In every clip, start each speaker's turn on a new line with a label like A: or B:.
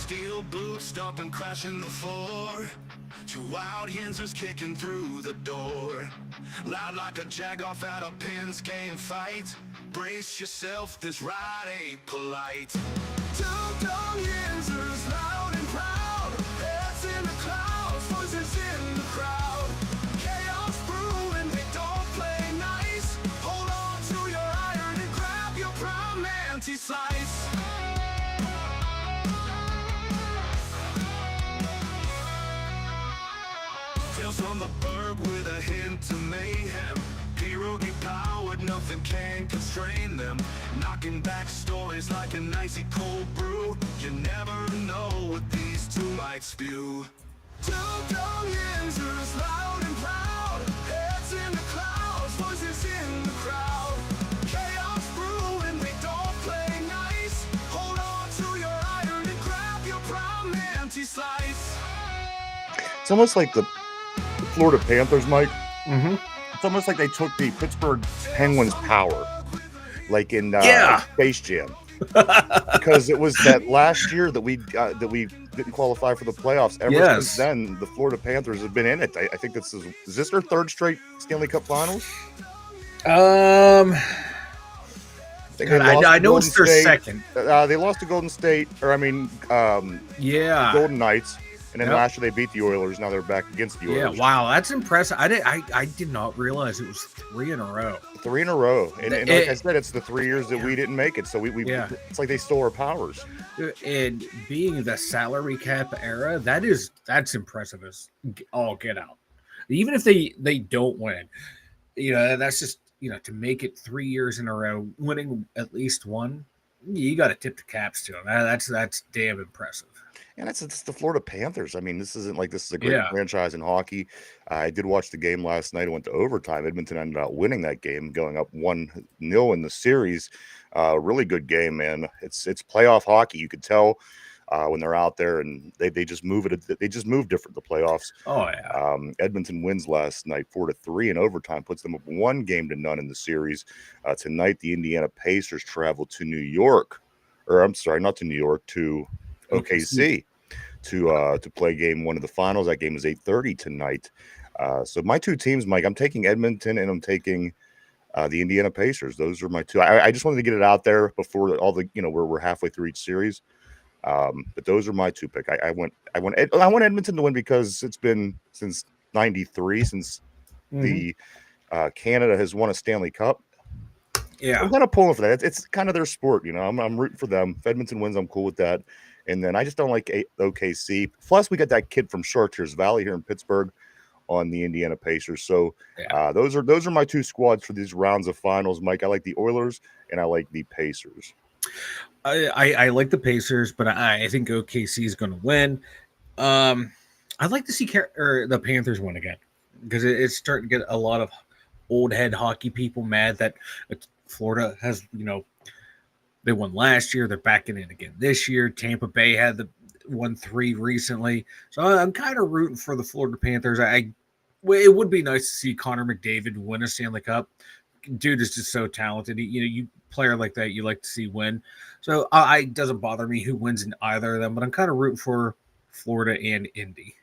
A: Steel boots stomping, crashing the floor. Two wild Yinzers kicking through the door. Loud like a jag-off at a pins game fight. Brace yourself, this ride ain't polite. Two dumb Yinzers, loud and proud. Heads in the clouds, voices in the crowd. Chaos brewing, they don't play nice. Hold on to your iron and grab your prime anti-slice. Tales from the burg with a hint of mayhem. Pierogi powered, nothing can constrain them. Knocking back stories like an icy cold brew. You never know what these two might spew. Two dumb Yinzers, loud and proud. Heads in the clouds, voices in the crowd. Chaos brewing, they don't play nice. Hold on to your iron and grab your prime anti-slice.
B: It's almost like the Florida Panthers, Mike.
C: Mm-hmm.
B: It's almost like they took the Pittsburgh Penguins' power, like in Space Jam, because it was that last year that we didn't qualify for the playoffs. Ever since then, the Florida Panthers have been in it. I think is this their third straight Stanley Cup Finals?
C: I know it's their second.
B: They lost to Golden State, Golden Knights. And then last year they beat the Oilers. Now they're back against the Oilers.
C: Yeah, wow, that's impressive. I did not realize it was 3 in a row.
B: 3 in a row, and like I said, it's the 3 years that we didn't make it. So we it's like they stole our powers.
C: And being the salary cap era, that's impressive as all get out. Even if they don't win, that's just to make it 3 years in a row, winning at least one. You got to tip the caps to them. That's damn impressive.
B: And it's the Florida Panthers. I mean, this is a great franchise in hockey. I did watch the game last night. It went to overtime. Edmonton ended up winning that game, going up 1-0 in the series. Really good game, man. It's playoff hockey. You could tell when they're out there, and they just move it. They just move different. The playoffs.
C: Oh yeah.
B: Edmonton wins last night 4-3 in overtime, puts them up 1-0 in the series. Tonight, the Indiana Pacers travel to New York, or I'm sorry, not to New York, to OKC to play game 1 of the finals. That game is 8:30 tonight. So my two teams, Mike, I'm taking Edmonton and I'm taking the Indiana Pacers. Those are my two. I just wanted to get it out there before all the we're halfway through each series. But those are my two pick. I want Edmonton to win because it's been since '93 since the Canada has won a Stanley Cup.
C: Yeah,
B: I'm kind of pulling for that. It's kind of their sport, I'm rooting for them. If Edmonton wins, I'm cool with that. And then I just don't like OKC. Plus, we got that kid from Chartiers Valley here in Pittsburgh on the Indiana Pacers. So those are my two squads for these rounds of finals, Mike. I like the Oilers and I like the Pacers.
C: I like the Pacers, but I think OKC is going to win. I'd like to see the Panthers win again because it's starting to get a lot of old head hockey people mad that Florida has, they won last year. They're back in it again this year. Tampa Bay had won 3 recently. So I'm kind of rooting for the Florida Panthers. It would be nice to see Connor McDavid win a Stanley Cup. Dude is just so talented. You player like that, you like to see win. So it doesn't bother me who wins in either of them, but I'm kind of rooting for Florida and Indy.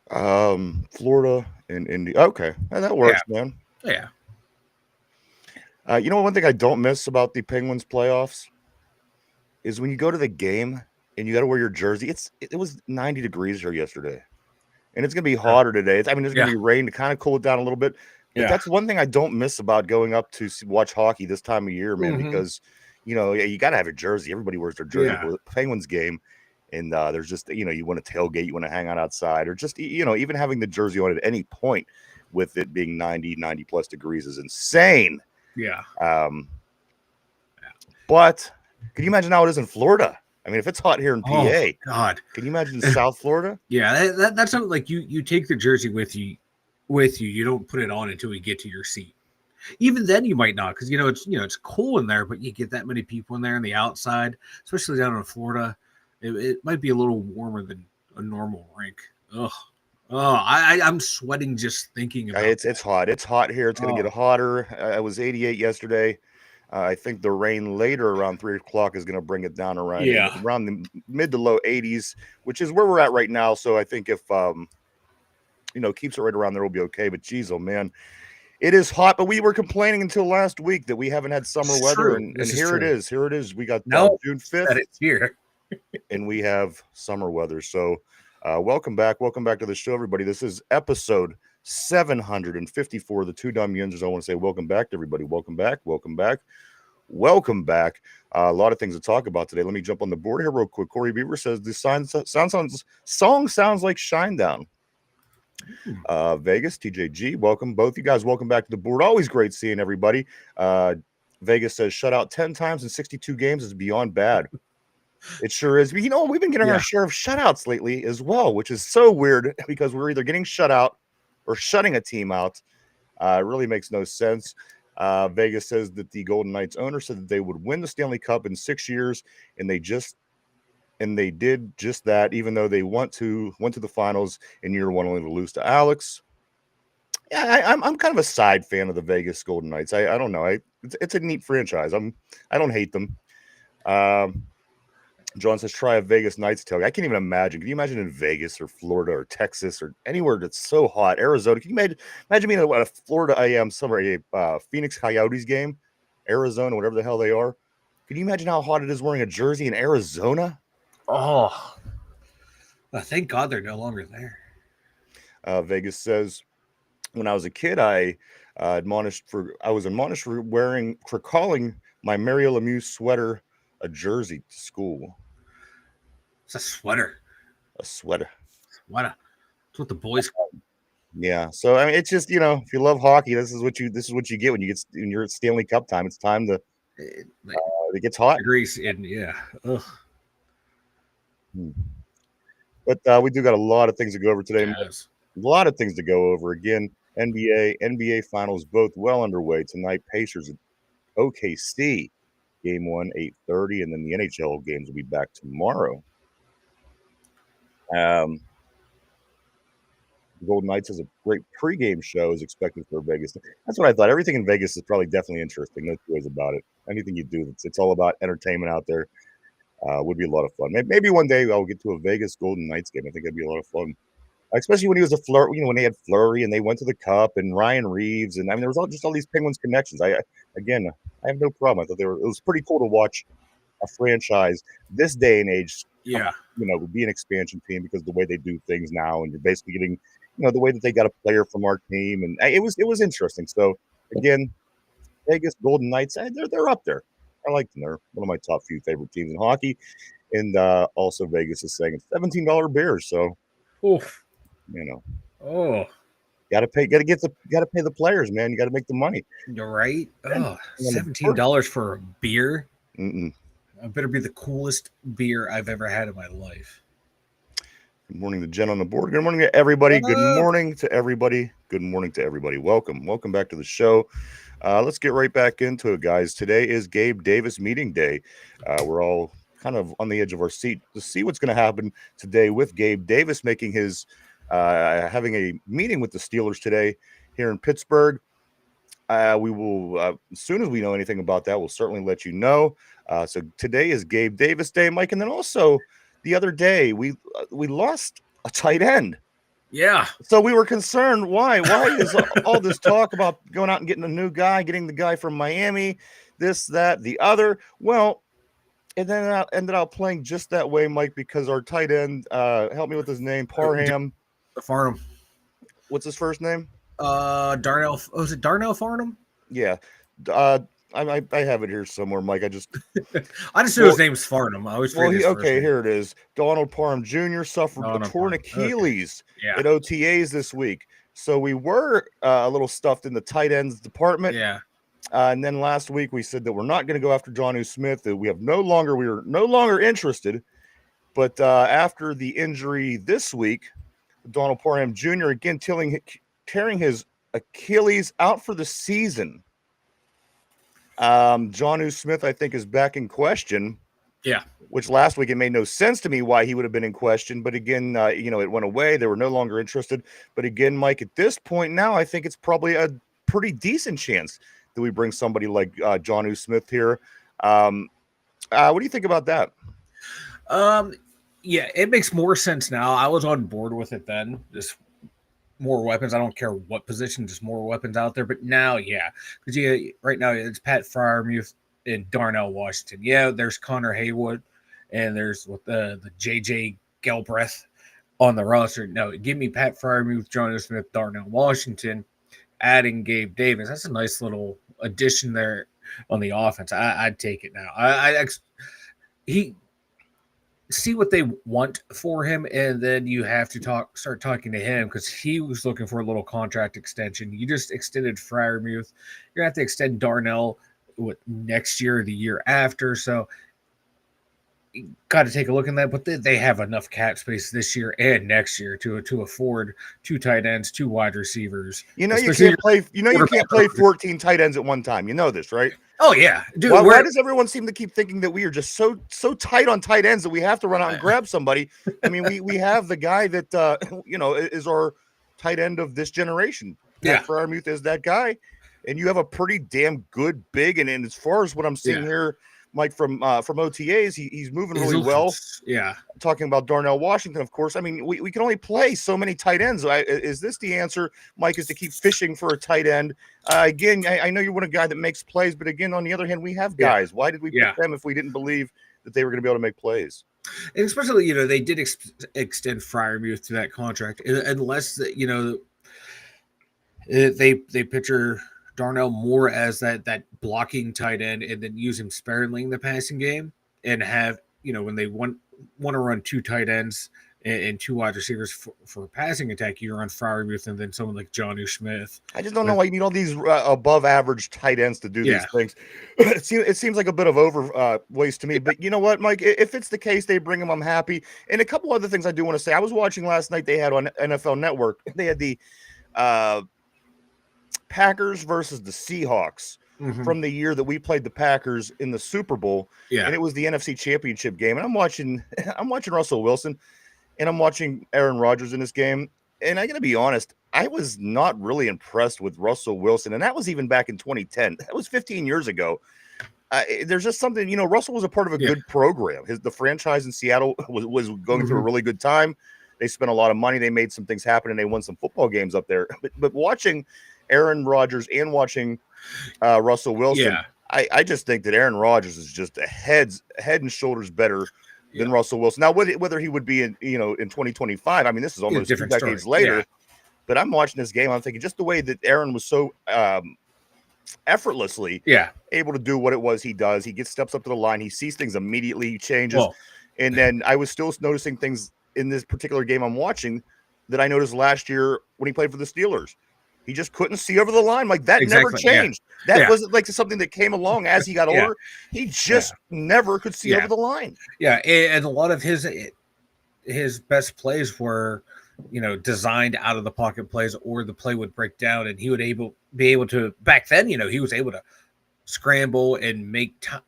B: Florida and Indy. Okay, that works, man.
C: Yeah.
B: One thing I don't miss about the Penguins playoffs is when you go to the game and you got to wear your jersey. It was 90 degrees here yesterday, and it's gonna be hotter today. There's gonna be rain to kind of cool it down a little bit. But that's one thing I don't miss about going up to watch hockey this time of year, man. Because you got to have your jersey. Everybody wears their jersey for the Penguins game, and there's just you want to tailgate, you want to hang out outside, or just even having the jersey on at any point with it being 90 plus degrees is insane.
C: Yeah.
B: But can you imagine how it is in Florida? I mean, if it's hot here in PA,
C: oh, God,
B: can you imagine South Florida?
C: Yeah, that's something like you take the jersey with you. You don't put it on until you get to your seat. Even then, you might not because it's cool in there, but you get that many people in there on the outside, especially down in Florida. It might be a little warmer than a normal rink. Ugh. Oh, I'm sweating just thinking about
B: it. It's hot. It's hot here. It's going to get hotter. I was 88 yesterday. I think the rain later around 3 o'clock is going to bring it down around
C: Yeah.
B: around the mid to low 80s, which is where we're at right now. So I think if keeps it right around there, we'll be okay. But geez, oh man, it is hot. But we were complaining until last week that we haven't had summer
C: It's
B: weather,
C: true.
B: and
C: This is
B: here it
C: true.
B: is. Here it is. We got
C: Now
B: June
C: that
B: 5th,
C: it's here.
B: and we have summer weather. So welcome back to the show, everybody. This is episode 754 of the Two Dumb Yinzers. I want to say welcome back to everybody. Welcome back. A lot of things to talk about today. Let me jump on the board here real quick. Corey Beaver says the song sounds like Shinedown. Vegas, TJG, welcome. Both you guys, welcome back to the board. Always great seeing everybody. Vegas says shut out 10 times in 62 games is beyond bad. It sure is. We've been getting our share of shutouts lately as well, which is so weird because we're either getting shut out or shutting a team out. It really makes no sense. Vegas says that the Golden Knights owner said that they would win the Stanley Cup in 6 years, and they did just that, even though they went to the finals in year one only to lose to Alex. Yeah, I'm kind of a side fan of the Vegas Golden Knights. I don't know. It's a neat franchise. I don't hate them. John says, try a Vegas Knights tailgate. I can't even imagine. Can you imagine in Vegas or Florida or Texas or anywhere that's so hot? Arizona. Can you imagine being at a Florida a Phoenix Coyotes game, Arizona, whatever the hell they are? Can you imagine how hot it is wearing a jersey in Arizona?
C: Oh, thank God they're no longer there.
B: Vegas says, when I was a kid, I was admonished for calling my Mario Lemieux sweater a jersey to school.
C: It's a sweater.
B: A sweater.
C: Sweater. That's what the boys call them.
B: Yeah. So I mean, it's just if you love hockey, this is what you get when you're at Stanley Cup time. It's time to it gets hot.
C: Grease and yeah. Ugh.
B: But we do got a lot of things to go over today.
C: Yes.
B: A lot of things to go over. Again, NBA finals both well underway tonight. Pacers at OKC, game 1, 8:30, and then the NHL games will be back tomorrow. The Golden Knights has a great pregame show is expected for Vegas. That's what I thought. Everything in Vegas is probably definitely interesting. No two ways about it. Anything you do, it's all about entertainment out there. Would be a lot of fun. Maybe one day I'll get to a Vegas Golden Knights game. I think that'd be a lot of fun. Especially when he was when they had Fleury and they went to the Cup and Ryan Reeves, and I mean there was all these Penguins connections. I have no problem. I thought it was pretty cool to watch a franchise this day and age.
C: Yeah,
B: would be an expansion team because the way they do things now, and you're basically getting the way that they got a player from our team, and it was interesting. So again, Vegas Golden Knights, they're up there. I like them. They're one of my top few favorite teams in hockey, and also Vegas is saying it's $17 beers. So,
C: oof.
B: Got to pay the players, man. You got to make the money.
C: You're right. Oh, $17 for a beer.
B: Mm-mm.
C: It better be the coolest beer I've ever had in my life.
B: Good morning to Jen on the board. Good morning to everybody. Good morning to everybody. Good morning to everybody. Welcome back to the show. Let's get right back into it, guys. Today is Gabe Davis meeting day. We're all kind of on the edge of our seat to see what's going to happen today with Gabe Davis making his having a meeting with the Steelers today here in Pittsburgh. We will, as soon as we know anything about that, we'll certainly let you know. So today is Gabe Davis Day, Mike, and then also the other day we lost a tight end.
C: Yeah.
B: So we were concerned. Why is all this talk about going out and getting a new guy, getting the guy from Miami, this, that, the other? Well, and then I ended up playing just that way, Mike, because our tight end, help me with his name, Parham.
C: Farnham.
B: What's his first name?
C: Darnell. Was it Darnell Farnham?
B: Yeah. I have it here somewhere, Mike. I just
C: knew his name's Farnham. I always
B: here it is. Donald Parham Jr. suffered a torn Achilles at OTAs this week. So we were a little stuffed in the tight ends department.
C: Yeah.
B: And then last week we said that we're not going to go after Jonnu Smith. That we were no longer interested. But after the injury this week, Donald Parham Jr. again tearing his Achilles out for the season. Jonnu Smith, I think, is back in question.
C: Yeah.
B: Which last week it made no sense to me why he would have been in question. But again, it went away. They were no longer interested. But again, Mike, at this point now, I think it's probably a pretty decent chance do we bring somebody like Jonnu Smith here? What do you think about that?
C: Yeah, it makes more sense now. I was on board with it then. Just more weapons. I don't care what position, just more weapons out there. But now, yeah, because right now it's Pat Fryermuth and Darnell Washington. Yeah, there's Connor Haywood, and there's the JJ Galbraith on the roster. No, give me Pat Fryermuth, Jonnu Smith, Darnell Washington, adding Gabe Davis. That's a nice little addition there on the offense. I'd take it now. He see what they want for him, and then you have to start talking to him because he was looking for a little contract extension. You just extended Fryermuth. You're gonna have to extend Darnell next year or the year after. So you got to take a look at that. But they have enough cap space this year and next year to afford 2 tight ends, 2 wide receivers.
B: You can't play. You can't play 14 tight ends at one time. You know this, right?
C: Oh yeah, dude.
B: Why does everyone seem to keep thinking that we are just so tight on tight ends that we have to run out and grab somebody? I mean, we have the guy that is our tight end of this generation.
C: Yeah,
B: Fryermuth is that guy, and you have a pretty damn good big. And as far as what I'm seeing here, Mike, from OTAs, he's moving really well.
C: Yeah.
B: Talking about Darnell Washington, of course. I mean, we can only play so many tight ends. Is this the answer, Mike, is to keep fishing for a tight end? Again, I know you want a guy that makes plays, but again, on the other hand, we have guys. Why did we pick them if we didn't believe that they were going to be able to make plays?
C: And especially, they did extend Fryermuth to that contract, unless, they picture Darnell more as that blocking tight end and then use him sparingly in the passing game and have, when they want to run 2 tight ends and 2 wide receivers for a passing attack, you run Fryermuth and then someone like Jonnu Smith.
B: I just don't know why you need all these above average tight ends to do these things. It seems like a bit of waste to me, but you know what, Mike, if it's the case, they bring him, I'm happy. And a couple other things I do want to say. I was watching last night, they had on NFL Network, they had the Packers versus the Seahawks from the year that we played the Packers in the Super Bowl.
C: Yeah.
B: And it was the NFC Championship game. And I'm watching Russell Wilson and I'm watching Aaron Rodgers in this game. And I got to be honest, I was not really impressed with Russell Wilson. And that was even back in 2010. That was 15 years ago. There's just something, Russell was a part of a good program. The franchise in Seattle was going through a really good time. They spent a lot of money. They made some things happen and they won some football games up there. But watching Aaron Rodgers and watching Russell Wilson, I just think that Aaron Rodgers is just a head and shoulders better than Russell Wilson. Now, whether he would be in 2025, I mean, this is almost 2 decades later. But I'm watching this game, I'm thinking just the way that Aaron was so effortlessly able to do what it was he does. He steps up to the line, he sees things immediately, he changes. And then I was still noticing things in this particular game I'm watching that I noticed last year when he played for the Steelers. He just couldn't see over the line. Like that never changed. That wasn't like something that came along as he got older. He just never could see over the line. Yeah,
C: and a lot of his best plays were, designed out of the pocket plays, or the play would break down, and he would be able to. Back then, he was able to scramble and make time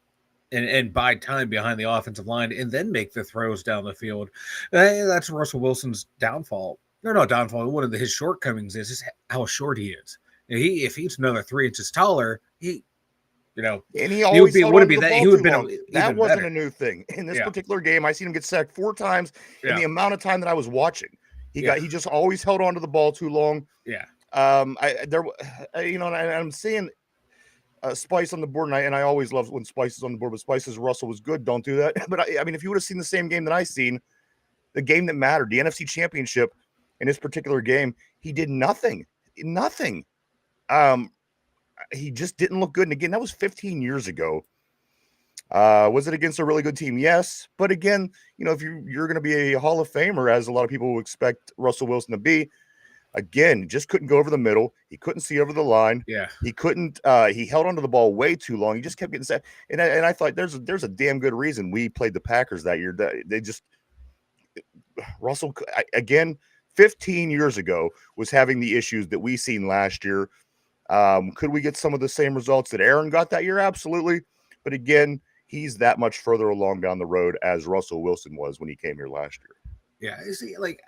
C: and buy time behind the offensive line, and then make the throws down the field. That's Russell Wilson's downfall. No, downfall. One of his shortcomings is how short he is. If he's another 3 inches taller, and
B: he always
C: he would be that. He would have been.
B: That wasn't a new thing in this particular game. I seen him get sacked 4 times in the amount of time that I was watching. He just always held on to the ball too long. I'm seeing Spice on the board, and I always love when Spice is on the board. But Spice says Russell was good. Don't do that. But I mean, if you would have seen the same game that I seen, the game that mattered, the NFC Championship. In this particular game, he did nothing. He just didn't look good. And again, that was 15 years ago. Was it against a really good team? Yes. But again, if you're going to be a Hall of Famer, as a lot of people will expect Russell Wilson to be, again, just couldn't go over the middle. He couldn't see over the line. He couldn't. He held onto the ball way too long. He just kept getting set. And I thought there's a damn good reason we played the Packers that year. They just Russell again. 15 years ago was having the issues that we seen last year. Could we get some of the same results that Aaron got that year? Absolutely. But again, he's that much further along down the road as Russell Wilson was when he came here last year.
C: Yeah. You see, like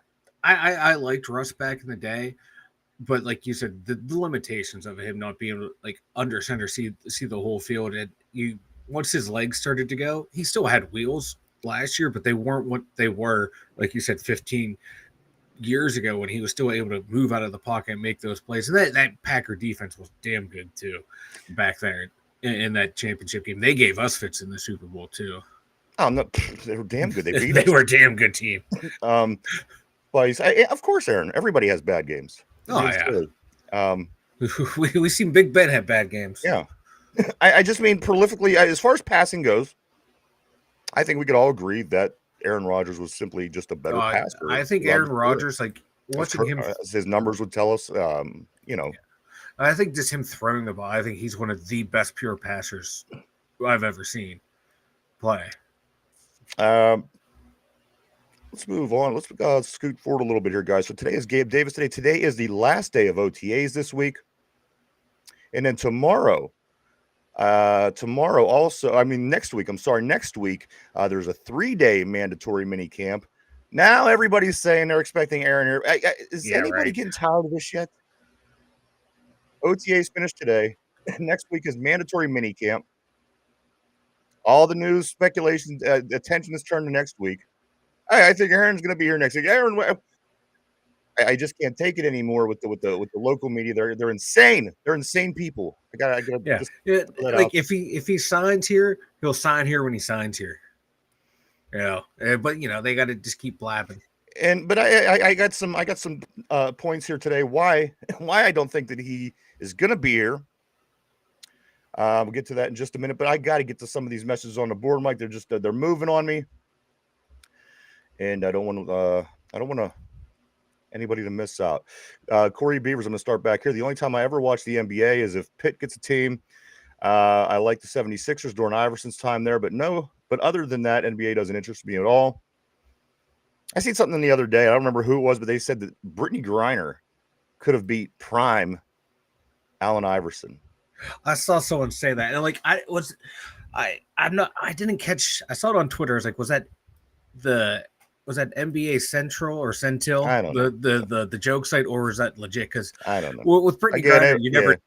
C: I liked Russ back in the day, but like you said, the limitations of him not being able to, like, under center, see the whole field, and you once his legs started to go, he still had wheels last year, but they weren't what they were, like you said, 15 years ago when he was still able to move out of the pocket and make those plays. And that Packer defense was damn good too back there in that championship game. They gave us fits in the Super Bowl too.
B: Oh no, they were damn good. They beat
C: They
B: us.
C: were a damn good team.
B: But of course, Aaron. Everybody has bad games.
C: Oh yeah. We seen Big Ben have bad games.
B: Yeah. I just mean prolifically, as far as passing goes, I think we could all agree that Aaron Rodgers was simply just a better passer.
C: I think Aaron Rodgers, like, watching him,
B: as his numbers would tell us, you know.
C: I think just him throwing the ball, I think he's one of the best pure passers I've ever seen play.
B: Let's move on. Let's scoot forward a little bit here, guys. So today is Gabe Davis. Today is the last day of OTAs this week. And then tomorrow also, next week, next week, there's a 3-day mandatory mini camp. Now everybody's saying they're expecting Aaron here. Is anybody getting tired of this yet? OTAs finished today. Next week is mandatory mini camp. All the news, speculation, attention is turned to next week. I think Aaron's going to be here next week. Aaron, I just can't take it anymore with the local media. They're insane. They're insane people. I gotta
C: like if he signs here, he'll sign here when he signs here. But they got to just keep blabbing.
B: But I got some points here today why I don't think that he is gonna be here. We'll get to that in just a minute, but I got to get to some of these messages on the board, Mike. They're moving on me, and I don't want anybody to miss out. Corey Beavers, I'm going to start back here. The only time I ever watch the NBA is if Pitt gets a team. I like the 76ers during Iverson's time there, but other than that, NBA doesn't interest me at all. I seen something the other day. I don't remember who it was, but they said that Brittany Griner could have beat prime Allen Iverson.
C: I saw someone say that, and like I didn't catch. I saw it on Twitter. I was like, was that NBA Central or Centil?
B: I don't know.
C: The joke site, or was that legit? Because
B: I don't know.
C: With Brittany Griner, you never.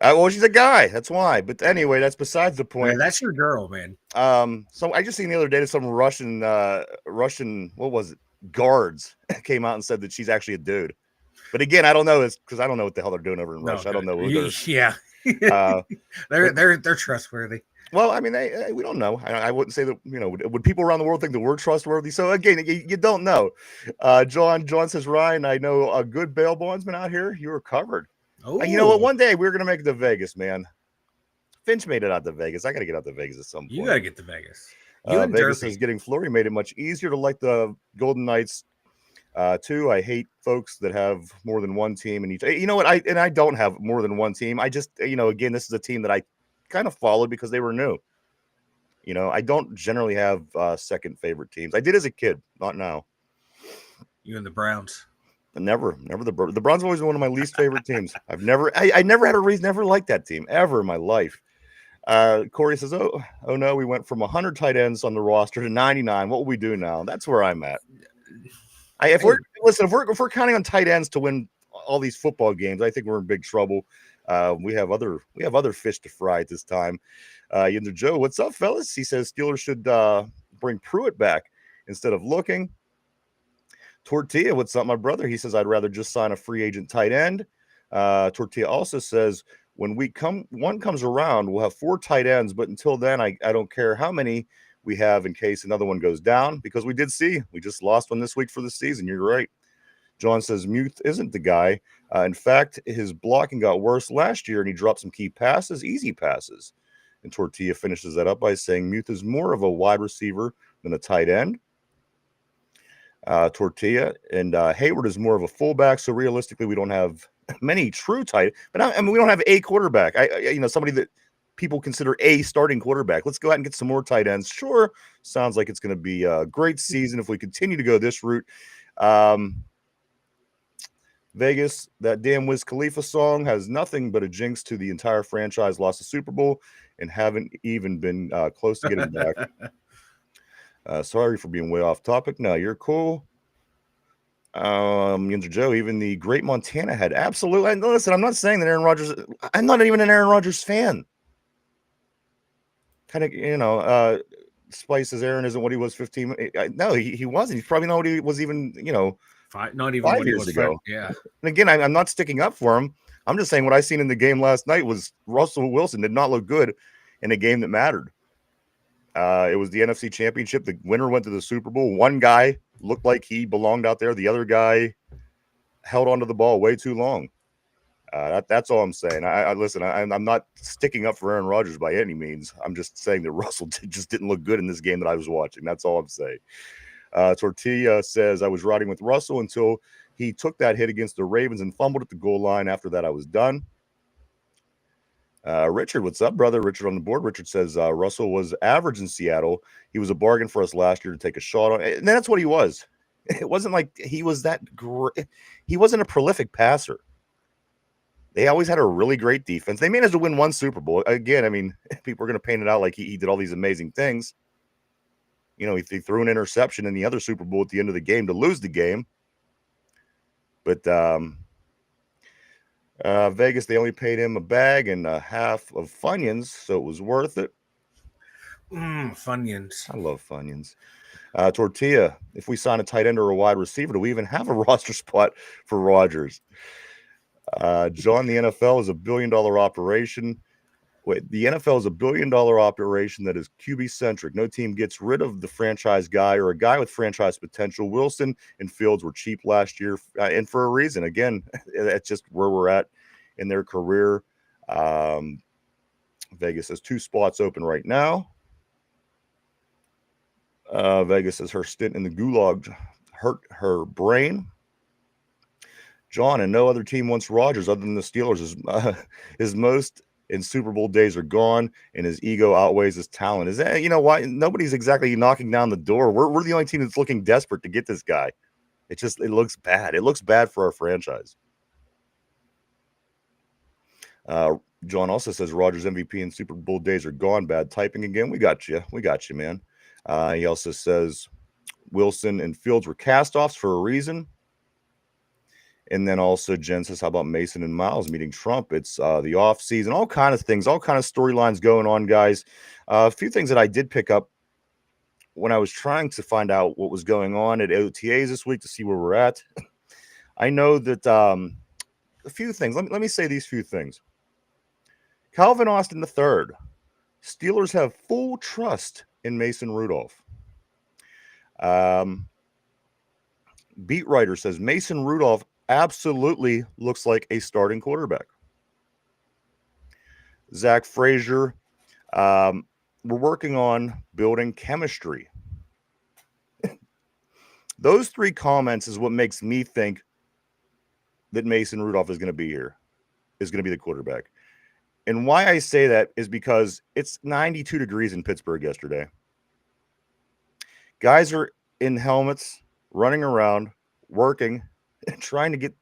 B: Well, she's a guy. That's why. But anyway, that's besides the point.
C: Man, that's your girl, man.
B: So I just seen the other day that some Russian, what was it? Guards came out and said that she's actually a dude. But again, I don't know this because I don't know what the hell they're doing over in Russia. I don't know.
C: Yeah. They're trustworthy.
B: Well, I mean, we don't know. I wouldn't say that, would people around the world think that we're trustworthy? So again, you don't know. John says, Ryan, I know a good bail bondsman out here. You were covered.
C: Oh,
B: you know what? One day we're going to make it to Vegas, man. Finch made it out to Vegas. I got to get out to Vegas at some point.
C: You got to get to Vegas.
B: Vegas is getting Fleury made it much easier to like the Golden Knights. Too, I hate folks that have more than one team in each. You know what? I don't have more than one team. I just, again, this is a team that I kind of followed because they were new. I don't generally have second favorite teams. I did as a kid, not now.
C: You and the Browns.
B: Never the Browns always been one of my least favorite teams. I never had a reason, never liked that team ever in my life. Corey says, oh no, we went from 100 tight ends on the roster to 99. What will we do now? That's where I'm at. If we're counting on tight ends to win all these football games, I think we're in big trouble. We have other fish to fry at this time. Yinzer Joe, what's up, fellas? He says Steelers should bring Pruitt back instead of looking. Tortilla, what's up, my brother? He says I'd rather just sign a free agent tight end. Tortilla also says when one comes around, we'll have 4 tight ends, but until then, I don't care how many we have in case another one goes down, because we just lost one this week for the season. You're right. John says Muth isn't the guy. In fact, his blocking got worse last year and he dropped some key passes, easy passes. And Tortilla finishes that up by saying Muth is more of a wide receiver than a tight end. Tortilla and Hayward is more of a fullback. So realistically, we don't have many true tight, but we don't have a quarterback. Somebody that people consider a starting quarterback. Let's go out and get some more tight ends. Sure, sounds like it's going to be a great season if we continue to go this route. Vegas, that damn Wiz Khalifa song has nothing but a jinx to the entire franchise. Lost the Super Bowl and haven't even been close to getting back. Sorry for being way off topic. No, you're cool. Yinzer Joe, even the great Montana had absolutely. And listen, I'm not saying that Aaron Rodgers. I'm not even an Aaron Rodgers fan. Kind of, spices Aaron isn't what he was 15. No, he wasn't. He's probably not what he was even,
C: Not even
B: 5
C: what he
B: years
C: was.
B: ago.
C: Yeah.
B: And again, I'm not sticking up for him. I'm just saying what I seen in the game last night was Russell Wilson did not look good in a game that mattered. It was the NFC Championship. The winner went to the Super Bowl. One guy looked like he belonged out there. The other guy held onto the ball way too long. That's all I'm saying. I listen. I'm not sticking up for Aaron Rodgers by any means. I'm just saying that Russell just didn't look good in this game that I was watching. That's all I'm saying. Tortilla says I was riding with Russell until he took that hit against the Ravens and fumbled at the goal line. After that, I was done. Richard, what's up, brother? Richard on the board. Richard says Russell was average in Seattle. He was a bargain for us last year to take a shot on, and that's what he was. It wasn't like he was that great. He wasn't a prolific passer. They always had a really great defense. They managed to win one Super Bowl. Again, I mean, people are going to paint it out like he did all these amazing things. He threw an interception in the other Super Bowl at the end of the game to lose the game. But Vegas, they only paid him a bag and a half of Funyuns, so it was worth it.
C: Funyuns.
B: I love Funyuns. Tortilla, if we sign a tight end or a wide receiver, do we even have a roster spot for Rodgers? John, the NFL is a $1 billion operation. Wait, the NFL is a $1 billion operation that is QB centric. No team gets rid of the franchise guy or a guy with franchise potential. Wilson and Fields were cheap last year, and for a reason. Again, that's just where we're at in their career. Vegas has 2 spots open right now. Vegas says her stint in the gulag hurt her brain. John, and no other team wants Rodgers other than the Steelers. His most in Super Bowl days are gone, and his ego outweighs his talent. Is that, why nobody's exactly knocking down the door? We're the only team that's looking desperate to get this guy. It looks bad. It looks bad for our franchise. John also says Rodgers MVP and Super Bowl days are gone. Bad typing again. We got you, man. He also says Wilson and Fields were cast-offs for a reason. And then also Jen says, how about Mason and Miles meeting Trump? It's the off season, all kind of things, all kind of storylines going on, guys. A few things that I did pick up when I was trying to find out what was going on at OTAs this week to see where we're at. I know that a few things. Let me say these few things. Calvin Austin III. Steelers have full trust in Mason Rudolph. Beat writer says Mason Rudolph absolutely looks like a starting quarterback. Zach Frazier, we're working on building chemistry. Those 3 comments is what makes me think that Mason Rudolph is going to be here, is going to be the quarterback. And why I say that is because it's 92 degrees in Pittsburgh yesterday. Guys are in helmets, running around, working, trying to get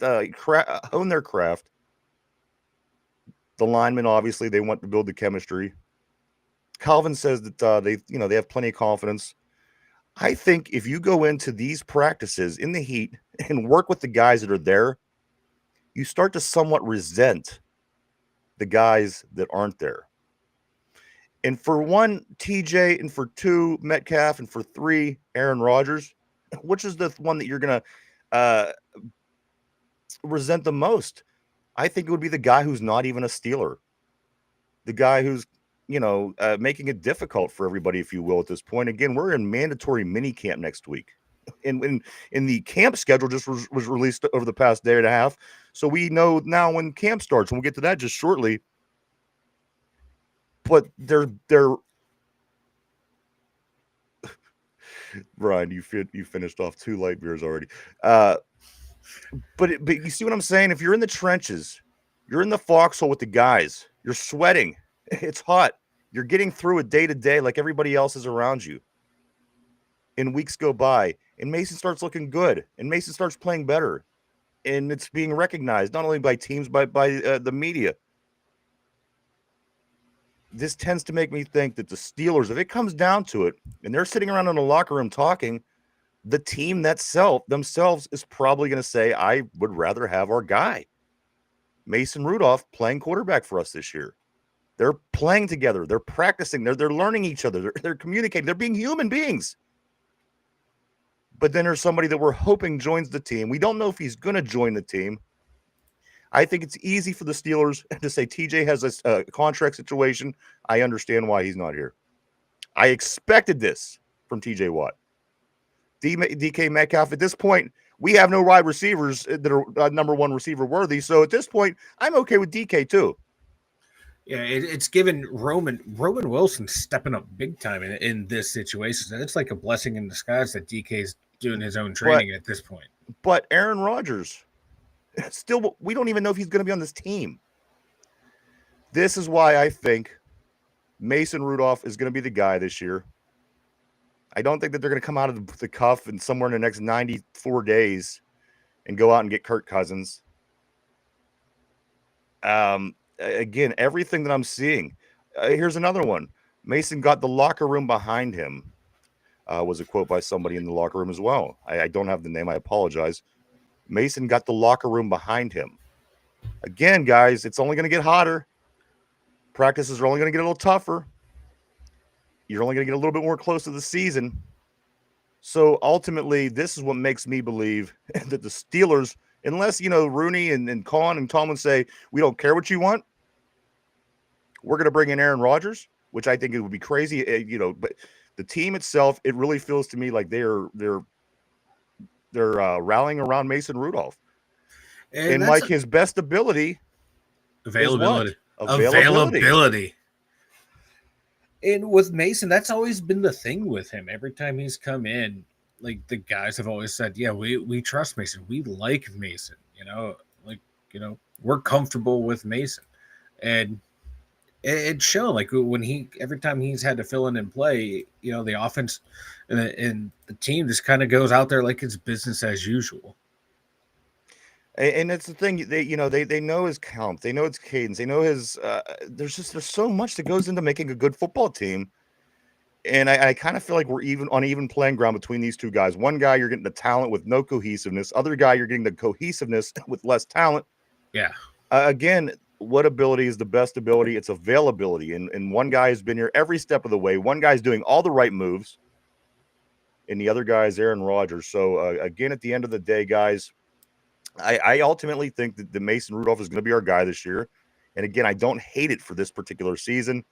B: hone their craft. The linemen, obviously, they want to build the chemistry. Calvin says that they have plenty of confidence. I think if you go into these practices in the heat and work with the guys that are there, you start to somewhat resent the guys that aren't there. And for 1, TJ, and for 2, Metcalf, and for 3, Aaron Rodgers, which is the one that you're going to resent the most? I think it would be the guy who's not even a Steeler. The guy who's, making it difficult for everybody, if you will, at this point. Again, we're in mandatory mini camp next week. And the camp schedule just was released over the past day and a half. So we know now when camp starts, and we'll get to that just shortly. But they're Brian, you finished off 2 light beers already. But you see what I'm saying? If you're in the trenches, you're in the foxhole with the guys, you're sweating, it's hot, you're getting through it day to day like everybody else is around you. And weeks go by, and Mason starts looking good, and Mason starts playing better, and it's being recognized not only by teams but by the media. This tends to make me think that the Steelers, if it comes down to it, and they're sitting around in the locker room talking, the team themselves is probably going to say, I would rather have our guy, Mason Rudolph, playing quarterback for us this year. They're playing together. They're practicing. They're learning each other. They're communicating. They're being human beings. But then there's somebody that we're hoping joins the team. We don't know if he's going to join the team. I think it's easy for the Steelers to say TJ has a contract situation. I understand why he's not here. I expected this from TJ Watt. DK Metcalf, at this point, we have no wide receivers that are number one receiver worthy. So at this point, I'm okay with DK too.
C: Yeah, it's given Roman Wilson stepping up big time in this situation. It's like a blessing in disguise that DK's doing his own training at this point.
B: But Aaron Rodgers, still, we don't even know if he's going to be on this team. This is why I think Mason Rudolph is going to be the guy this year. I don't think that they're going to come out of the cuff and somewhere in the next 94 days and go out and get Kirk Cousins. Again, everything that I'm seeing. Here's another one. Mason got the locker room behind him. Was a quote by somebody in the locker room as well. I don't have the name. I apologize. Mason got the locker room behind him. Again, guys, it's only going to get hotter. Practices are only going to get a little tougher. You're only going to get a little bit more close to the season. So ultimately, this is what makes me believe that the Steelers, unless, Rooney and Kahn and Tomlin say, we don't care what you want, we're going to bring in Aaron Rodgers, which I think it would be crazy, but the team itself, it really feels to me like they're rallying around Mason Rudolph. And like his best ability,
C: availability. And with Mason, that's always been the thing with him. Every time he's come in, like the guys have always said, yeah, we trust Mason. We like Mason, we're comfortable with Mason. And it's shown, like when every time he's had to fill in and play, the offense and the team just kind of goes out there like it's business as usual.
B: And it's the thing, they know his count, they know his cadence, they know his. There's so much that goes into making a good football team, and I kind of feel like we're on even playing ground between these two guys. One guy, you're getting the talent with no cohesiveness. Other guy, you're getting the cohesiveness with less talent.
C: Yeah.
B: Again, what ability is the best ability? It's availability, and one guy has been here every step of the way. One guy's doing all the right moves, and the other guy is Aaron Rodgers. So again, at the end of the day, guys. I ultimately think that the Mason Rudolph is going to be our guy this year. And again, I don't hate it for this particular season,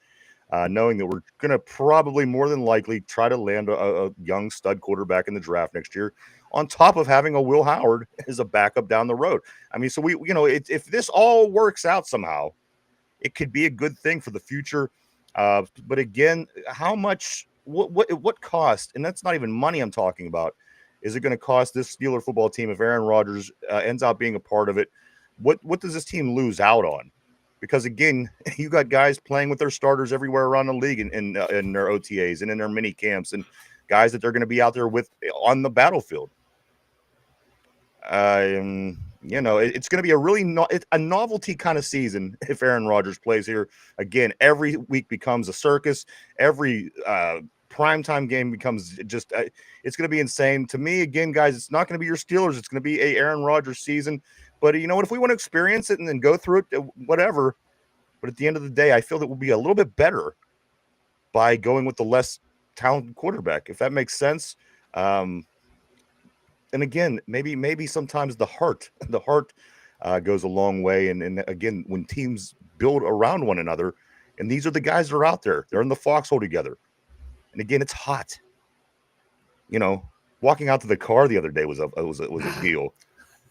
B: knowing that we're going to probably more than likely try to land a young stud quarterback in the draft next year, on top of having a Will Howard as a backup down the road. I mean, so if this all works out somehow, it could be a good thing for the future. But again, how much, what cost, and that's not even money I'm talking about, is it going to cost this Steeler football team if Aaron Rodgers ends up being a part of it? What does this team lose out on? Because, again, you got guys playing with their starters everywhere around the league in their OTAs and in their mini camps, and guys that they're going to be out there with on the battlefield. It's going to be a really a novelty kind of season if Aaron Rodgers plays here. Again, every week becomes a circus. Every primetime game becomes just it's going to be insane. To me, again, guys, it's not going to be your Steelers. It's going to be a Aaron Rodgers season. But you know what? If we want to experience it and then go through it, whatever. But at the end of the day, I feel that we'll be a little bit better by going with the less talented quarterback, if that makes sense. And again, maybe sometimes the heart goes a long way. And again, when teams build around one another, and these are the guys that are out there, they're in the foxhole together. And again, it's hot. Walking out to the car the other day was a deal.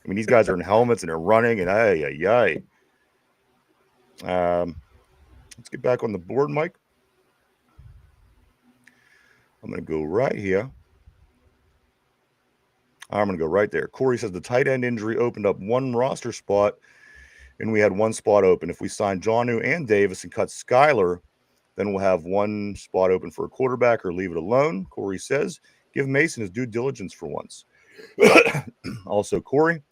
B: I mean, these guys are in helmets and they're running, and let's get back on the board, Mike. I'm going to go right here. I'm going to go right there. Corey says the tight end injury opened up one roster spot, and we had one spot open. If we sign Jonnu and Davis and cut Skyler, then we'll have one spot open for a quarterback, or leave it alone. Corey says, give Mason his due diligence for once. Also, Corey,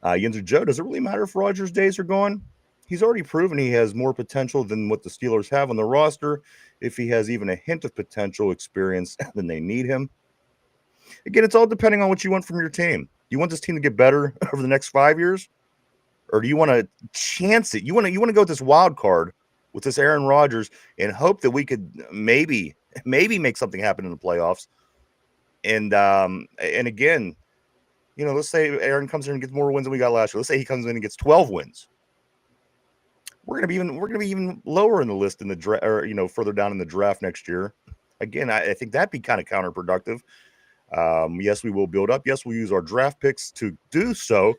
B: Yinzer Joe, does it really matter if Rodgers' days are gone? He's already proven he has more potential than what the Steelers have on the roster. If he has even a hint of potential experience, then they need him. Again, it's all depending on what you want from your team. Do you want this team to get better over the next 5 years? Or do you want to chance it? You want to go with this wild card with this Aaron Rodgers and hope that we could maybe make something happen in the playoffs. And again, let's say Aaron comes in and gets more wins than we got last year. Let's say he comes in and gets 12 wins. We're gonna be even lower in the list in the draft, or further down in the draft next year. Again, I think that'd be kind of counterproductive. Yes, we will build up. Yes, we'll use our draft picks to do so.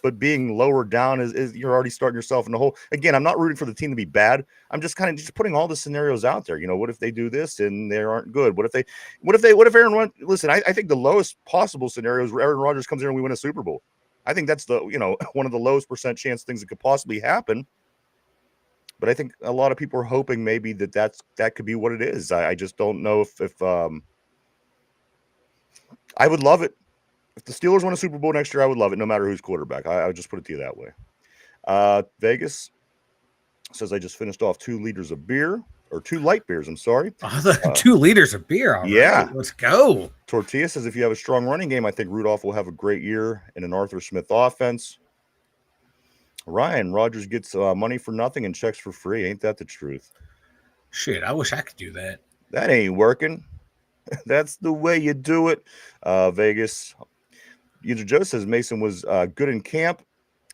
B: But being lower down is you're already starting yourself in the hole. Again, I'm not rooting for the team to be bad. I'm just kind of just putting all the scenarios out there. What if they do this and they aren't good? What if Aaron Rodgers? Listen, I think the lowest possible scenario is where Aaron Rodgers comes in and we win a Super Bowl. I think that's the one of the lowest % chance things that could possibly happen. But I think a lot of people are hoping maybe that could be what it is. I just don't know if I would love it. If the Steelers win a Super Bowl next year, I would love it, no matter who's quarterback. I would just put it to you that way. Vegas says I just finished off 2 liters of beer, or 2 light beers. I'm sorry.
C: 2 liters of beer. All
B: yeah.
C: Right, let's go.
B: Tortilla says if you have a strong running game, I think Rudolph will have a great year in an Arthur Smith offense. Ryan, Rodgers gets money for nothing and checks for free. Ain't that the truth?
C: Shit, I wish I could do that.
B: That ain't working. That's the way you do it. Vegas. Yinzer Joe says Mason was good in camp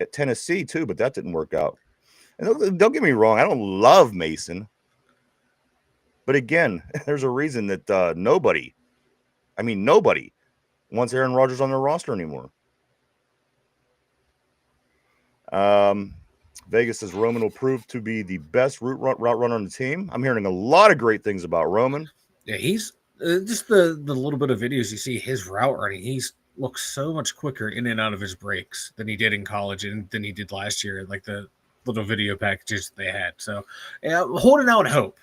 B: at Tennessee too, but that didn't work out. And don't get me wrong, I don't love Mason. But again, there's a reason that nobody wants Aaron Rodgers on their roster anymore. Vegas says Roman will prove to be the best route runner on the team. I'm hearing a lot of great things about Roman.
C: Yeah, he's just the little bit of videos you see his route running. He's looks so much quicker in and out of his breaks than he did in college and than he did last year, like the little video packages they had. So, yeah, holding out hope.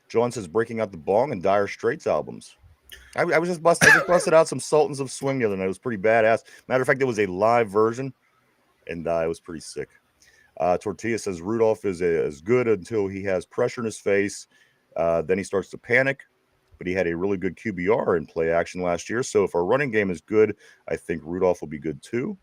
B: John says breaking out the Bong and Dire Straits albums. I just busted out some Sultans of Swing the other night. It was pretty badass. Matter of fact, it was a live version, and it was pretty sick. Tortilla says Rudolph is good until he has pressure in his face. Then he starts to panic. But he had a really good QBR in play action last year. So if our running game is good, I think Rudolph will be good too.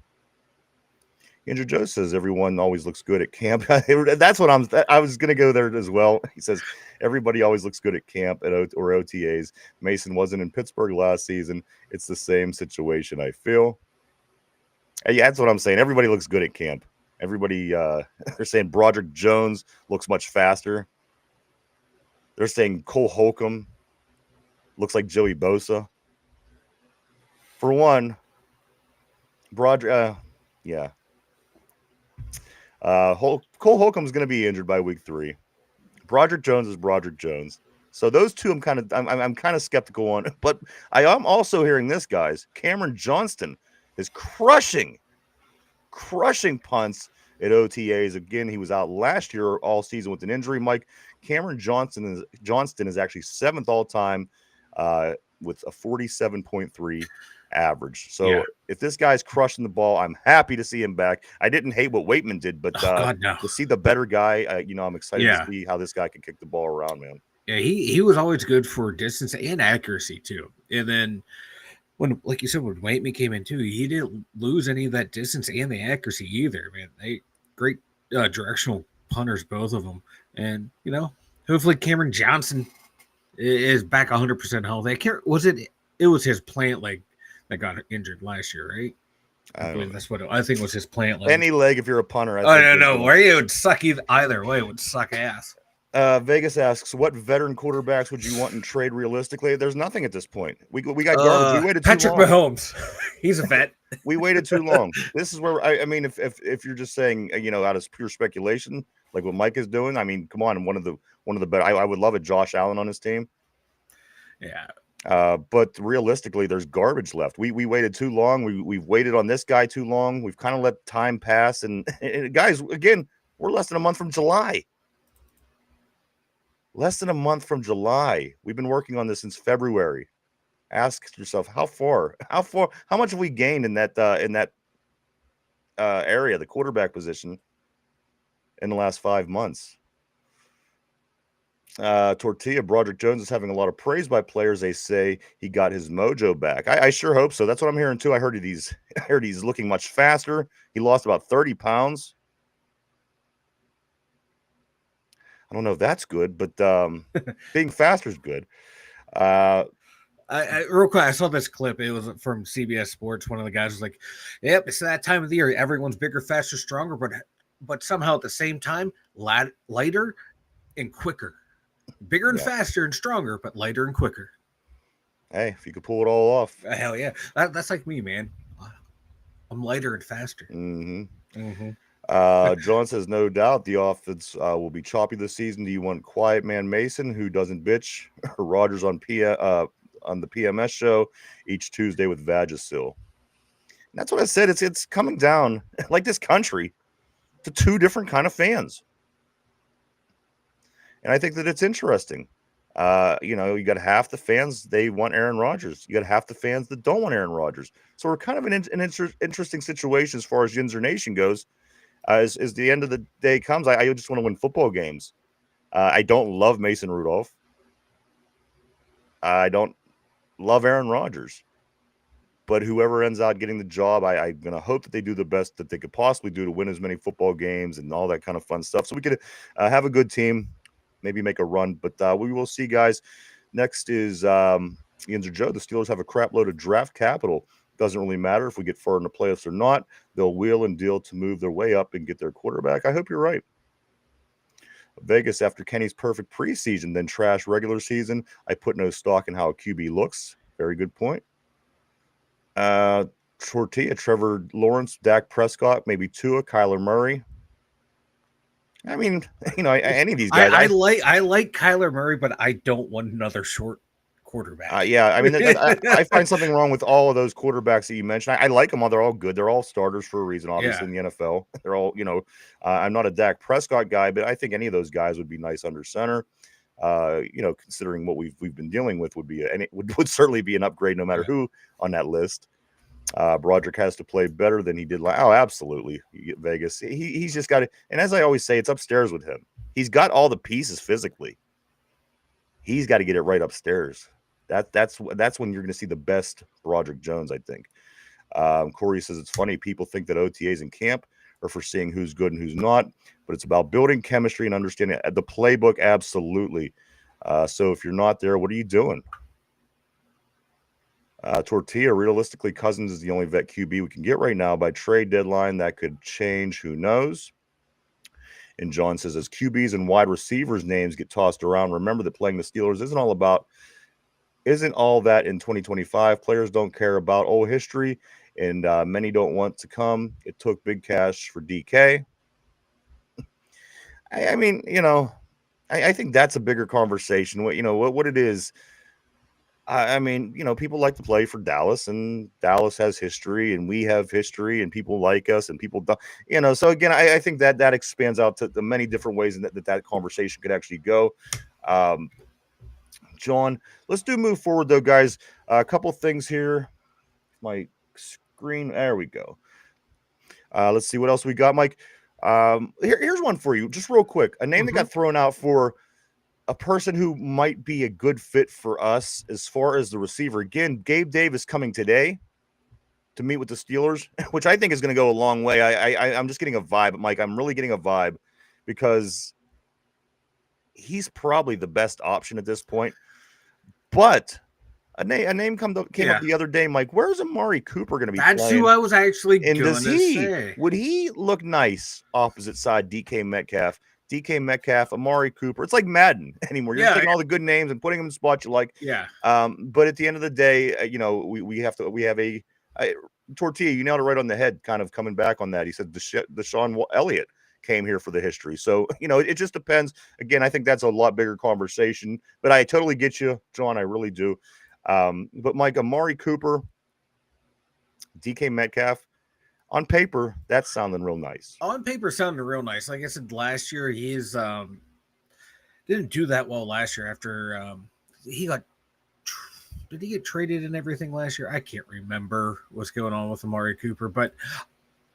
B: Andrew Joe says everyone always looks good at camp. That's what I was going to go there as well. He says everybody always looks good at camp or OTAs. Mason wasn't in Pittsburgh last season. It's the same situation, I feel. Yeah, that's what I'm saying. Everybody looks good at camp. Everybody, they're saying Broderick Jones looks much faster. They're saying Cole Holcomb looks like Joey Bosa. For one, Broderick, yeah. Cole Holcomb's going to be injured by week 3. Broderick Jones is Broderick Jones. So those two, I'm kind of skeptical on. But I am also hearing this, guys. Cameron Johnston is crushing punts at OTAs. Again, he was out last year all season with an injury. Mike, Cameron Johnston is actually 7th all time with a 47.3 average. So if this guy's crushing the ball, I'm happy to see him back. I didn't hate what Waitman did, but to see the better guy, I'm excited to see how this guy can kick the ball around, man.
C: Yeah, he was always good for distance and accuracy too. And then when, like you said, when Waitman came in too, he didn't lose any of that distance and the accuracy either. Man, they great directional punters, both of them. And hopefully Cameron Johnson is back 100% healthy. It was his plant leg that got injured last year, right? I believe that's what I think was his plant leg.
B: Any leg, if you're a punter.
C: No. Where you would suck either way, would suck ass.
B: Vegas asks, what veteran quarterbacks would you want in trade realistically? There's nothing at this point. We got garbage. We waited too long.
C: Patrick Mahomes. He's a vet.
B: We waited too long. This is where I mean, if you're just saying, out of pure speculation, like what Mike is doing, I mean, come on, one of the better. I would love it. Josh Allen on his team.
C: Yeah.
B: But realistically, there's garbage left. We waited too long. We've waited on this guy too long. We've kind of let time pass. And guys, again, we're less than a month from July. Less than a month from July. We've been working on this since February. Ask yourself, how much have we gained in that area, the quarterback position, in the last 5 months? Tortilla, Broderick Jones is having a lot of praise by players. They say he got his mojo back. I sure hope so. That's what I'm hearing too. I heard he's looking much faster. He lost about 30 pounds. I don't know if that's good, but being faster is good.
C: Real quick, I saw this clip. It was from CBS Sports. One of the guys was like, "Yep, it's that time of the year. Everyone's bigger, faster, stronger, but somehow at the same time, lighter and quicker, bigger and faster and stronger, but lighter and quicker."
B: Hey, if you could pull it all off,
C: hell yeah, that's like me, man. I'm lighter and faster.
B: John says, no doubt the offense will be choppy this season. Do you want quiet man Mason who doesn't bitch, or Rogers on the PMS show each Tuesday with Vagisil? And that's what I said. It's coming down like this country to two different kind of fans, and I think that it's interesting. You got half the fans, they want Aaron Rodgers. You got half the fans that don't want Aaron Rodgers. So we're kind of in an interesting situation as far as Yinzer Nation goes. As the end of the day comes, I just want to win football games. I don't love Mason Rudolph. I don't love Aaron Rodgers. But whoever ends out getting the job, I'm going to hope that they do the best that they could possibly do to win as many football games and all that kind of fun stuff. So we could have a good team, maybe make a run. But we will see, guys. Next is Yinzer Joe. The Steelers have a crap load of draft capital. Doesn't really matter if we get far in the playoffs or not. They'll wheel and deal to move their way up and get their quarterback. I hope you're right. Vegas, after Kenny's perfect preseason, then trash regular season, I put no stock in how a QB looks. Very good point. Tortilla, Trevor Lawrence, Dak Prescott, maybe Tua, Kyler Murray. I mean, any of these guys.
C: I like Kyler Murray, but I don't want another short quarterback.
B: Yeah, I mean, I find something wrong with all of those quarterbacks that you mentioned. I like them all; they're all good. They're all starters for a reason. Obviously, in the NFL, they're all. I'm not a Dak Prescott guy, but I think any of those guys would be nice under center. Considering what we've been dealing with, would certainly be an upgrade no matter who on that list. Broderick has to play better than he did last. Oh, absolutely, Vegas. He's just got it. And as I always say, it's upstairs with him. He's got all the pieces physically. He's got to get it right upstairs. That's when you're going to see the best Broderick Jones, I think. Corey says it's funny. People think that OTAs in camp are for seeing who's good and who's not, but it's about building chemistry and understanding the playbook. Absolutely. So if you're not there, what are you doing? Tortilla, realistically, Cousins is the only vet QB we can get right now. By trade deadline, that could change. Who knows? And John says, as QBs and wide receivers' names get tossed around, remember that playing the Steelers isn't all that in 2025. Players don't care about old history, and many don't want to come. It took big cash for DK. I mean, I think that's a bigger conversation. What it is. I mean, people like to play for Dallas, and Dallas has history, and we have history, and people like us, and people don't. So again, I think that expands out to the many different ways that conversation could actually go. John, let's move forward though, guys. A couple things here. My screen, there we go. Let's see what else we got, Mike. Here's one for you, just real quick. A name that got thrown out for a person who might be a good fit for us as far as the receiver. Again, Gabe Davis coming today to meet with the Steelers, which I think is going to go a long way. I'm just getting a vibe, Mike. I'm really getting a vibe because he's probably the best option at this point. But a name came up the other day, Mike. Where's Amari Cooper going to be playing?
C: That's who I was actually going to say.
B: Would he look nice opposite side DK Metcalf? DK Metcalf, Amari Cooper. It's like Madden anymore. You're taking all the good names and putting them in spots you like.
C: Yeah.
B: But at the end of the day, we have a Tortilla. You nailed it right on the head. Kind of coming back on that. He said Deshaun Elliott came here for the history. So it just depends. Again, I think that's a lot bigger conversation. But I totally get you, John. I really do. But Mike, Amari Cooper, DK Metcalf. On paper, that's sounding real nice.
C: On paper, sounded real nice. Like I said, last year he's didn't do that well last year. After did he get traded and everything last year? I can't remember what's going on with Amari Cooper, but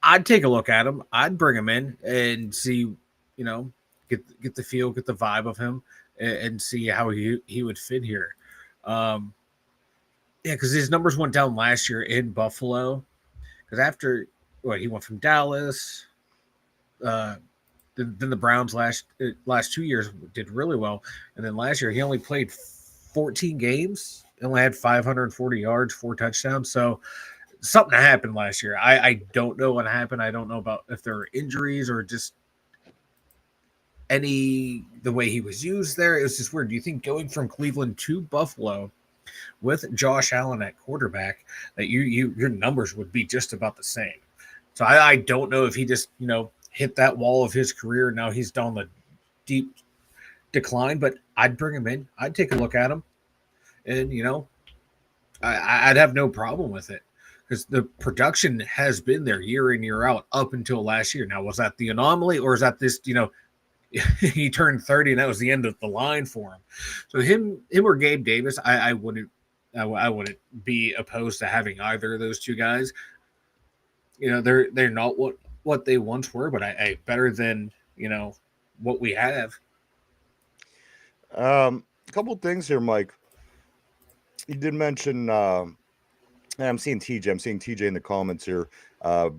C: I'd take a look at him. I'd bring him in and see, get the feel, get the vibe of him, and see how he would fit here. Yeah, because his numbers went down last year in Buffalo. Because after he went from Dallas, uh, then the Browns last 2 years did really well, and then last year he only played 14 games, only had 540 yards, 4 touchdowns. So something happened last year. I don't know what happened. I don't know about if there were injuries or just the way he was used there. It was just weird. Do you think going from Cleveland to Buffalo with Josh Allen at quarterback that your numbers would be just about the same? So I don't know if he just hit that wall of his career. Now he's down the deep decline, but I'd bring him in. I'd take a look at him, and I'd have no problem with it because the production has been there year in, year out up until last year. Now, was that the anomaly, or is that this, he turned 30 and that was the end of the line for him? So him or Gabe Davis, I wouldn't be opposed to having either of those two guys. They're not what they once were, but I better than, what we have.
B: A couple things here, Mike. You did mention, I'm seeing TJ in the comments here.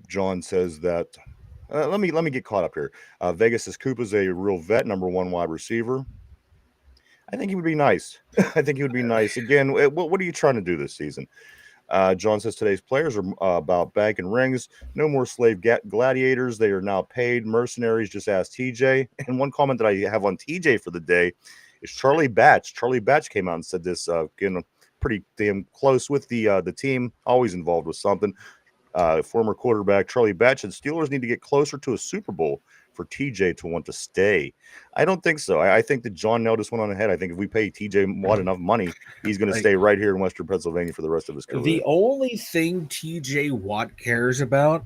B: John says that, let me get caught up here. Vegas says Koopa's a real vet, number 1 wide receiver. I think he would be nice. I think he would be nice. Again, what are you trying to do this season? John says today's players are about banking rings. No more slave gladiators. They are now paid mercenaries. Just ask TJ. And one comment that I have on TJ for the day is Charlie Batch. Charlie Batch came out and said this, pretty damn close with the team, always involved with something. Former quarterback Charlie Batch said Steelers need to get closer to a Super Bowl for TJ to want to stay. I don't think so. I think that John nailed this one on the head. I think if we pay TJ Watt enough money, he's going to stay right here in Western Pennsylvania for the rest of his career.
C: The only thing TJ Watt cares about